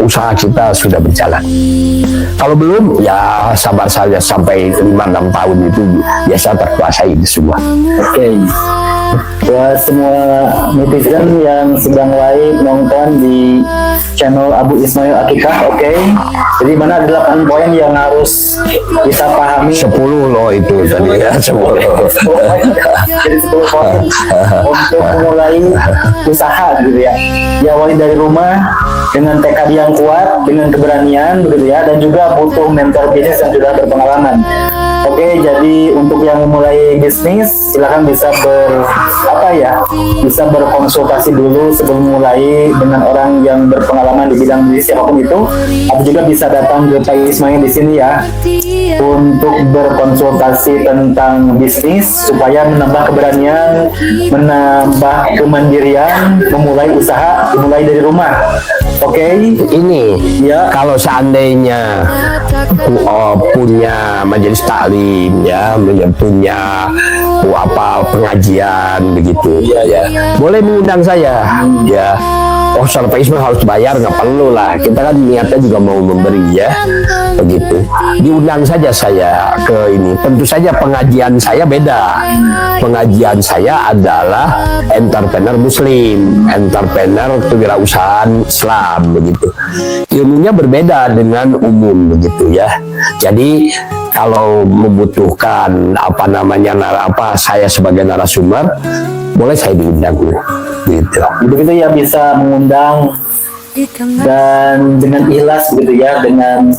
usaha kita sudah berjalan. Kalau belum, ya sabar saja sampai 5-6 tahun itu biasa terkuasai itu semua. Oke. Buat semua netizen yang sedang live nonton di channel Abu Ismail Akikah, oke. Jadi mana 8 poin yang harus kita pahami? 10 loh itu tadi ya, 10. Jadi 10 poin untuk memulai usaha gitu ya. Diawali dari rumah dengan tekad yang kuat, dengan keberanian gitu ya, dan juga butuh mentor bisnis yang sudah berpengalaman. Oke, jadi untuk yang memulai bisnis silakan bisa bisa berkonsultasi dulu sebelum mulai dengan orang yang berpengalaman di bidang bisnis siapapun itu, atau juga bisa datang ke Pak Ismail di sini ya untuk berkonsultasi tentang bisnis supaya menambah keberanian, menambah kemandirian, memulai usaha dimulai dari rumah. Oke, ini ya. Kalau seandainya punya majelis taklim ya, punya pengajian begitu ya, boleh mengundang saya ya. Oh, Pak Ismail harus bayar, nggak perlu lah, kita kan niatnya juga mau memberi ya, begitu. Diundang saja saya ke ini. Tentu saja pengajian saya beda. Pengajian saya adalah entrepreneur muslim, entrepreneur kewirausahaan Islam begitu. Ilmunya berbeda dengan umum begitu ya. Jadi kalau membutuhkan saya sebagai narasumber, boleh saya diundang gitu. Begitu ya, bisa mengundang dan dengan ikhlas gitu ya, dengan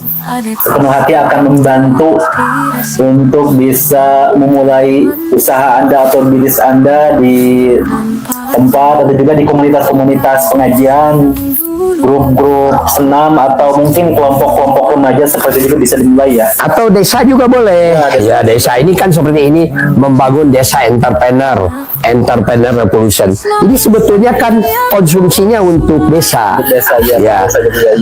sepenuh hati akan membantu untuk bisa memulai usaha Anda atau bisnis Anda di tempat atau juga di komunitas-komunitas pengajian, grup-grup senam, atau mungkin kelompok-kelompok remaja seperti itu bisa dimulai ya. Atau desa juga boleh. Ya, desa ini kan seperti ini, membangun desa entrepreneur revolution. Ini sebetulnya kan konsumsinya untuk desa. Ya.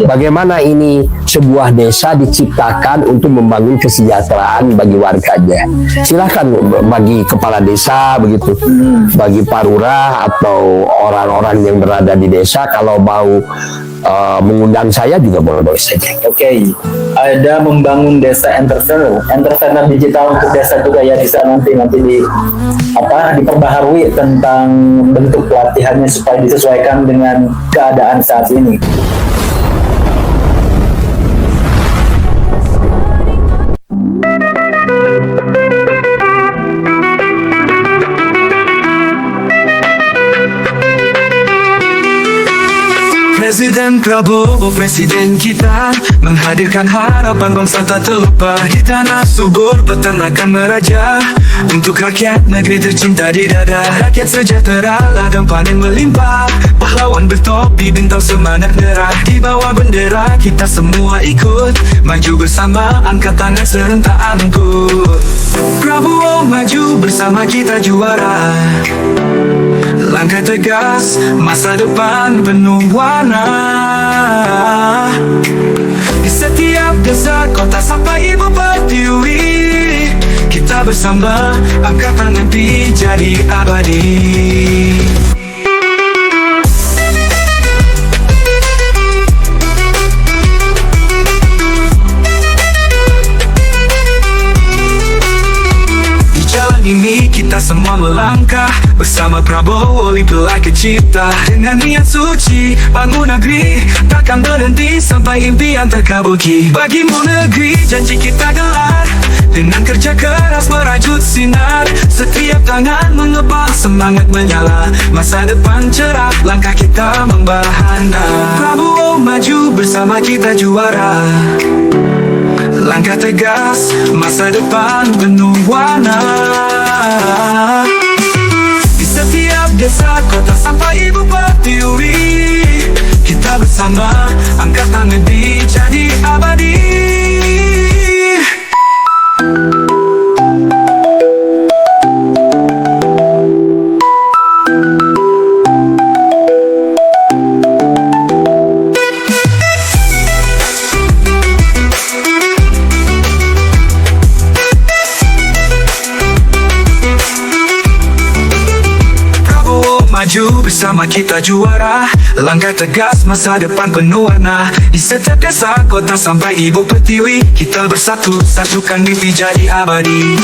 Bagaimana ini sebuah desa diciptakan untuk membangun kesejahteraan bagi warganya. Silakan bagi kepala desa begitu, bagi parurah atau orang-orang yang berada di desa, kalau mau mengundang saya juga boleh saja. Oke. Ada membangun desa entrepreneur digital untuk desa juga ya, bisa nanti diperbaharui tentang bentuk pelatihannya supaya disesuaikan dengan keadaan saat ini. Presiden Prabowo, presiden kita, menghadirkan harapan bangsa tak terlupa. Di tanah subur peternakan meraja, untuk rakyat negeri tercinta di dada. Rakyat sejahtera, ladang panen melimpah, pahlawan bertopi bintang semangat merah. Di bawah bendera kita semua ikut Maju bersama, angkat tangan serentak angkut. Prabowo maju bersama kita juara. Langkah tegas, masa depan penuh warna. Di setiap desa, kota sampai ibu pertiwi, kita bersama, angkatan mimpi jadi abadi. Di jalan ini kita semua melangkah bersama Prabowo, pelai cipta. Dengan niat suci, bangun negeri, takkan berhenti sampai impian terkabulki. Bagimu negeri, janji kita gelar. Dengan kerja keras merajut sinar, setiap tangan mengepal, semangat menyala. Masa depan cerah, langkah kita membahana. Prabowo maju bersama kita juara. Langkah tegas, masa depan penuh warna. Di setiap desa, kota sampai ibu pertiwi, kita bersama, angkat tangan di jadi abadi. Maju bersama kita juara. Langkah tegas, masa depan penuh warna. Di setiap desa, kota sampai ibu pertiwi, kita bersatu, satukan mimpi jadi abadi.